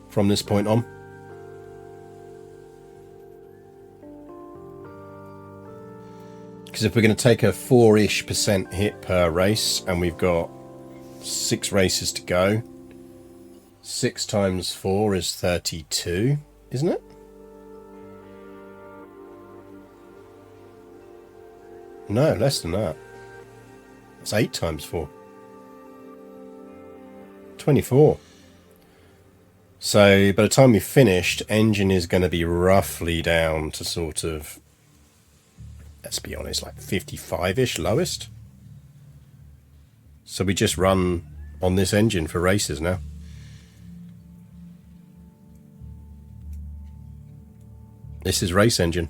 From this point on. Because if we're going to take a 4-ish% hit per race, and we've got 6 races to go, 6 times 4 is 32, isn't it? No, less than that. That's 8 times 4. 24. So by the time we've finished, engine is going to be roughly down to sort of, let's be honest, like 55-ish lowest. So we just run on this engine for races now. This is race engine.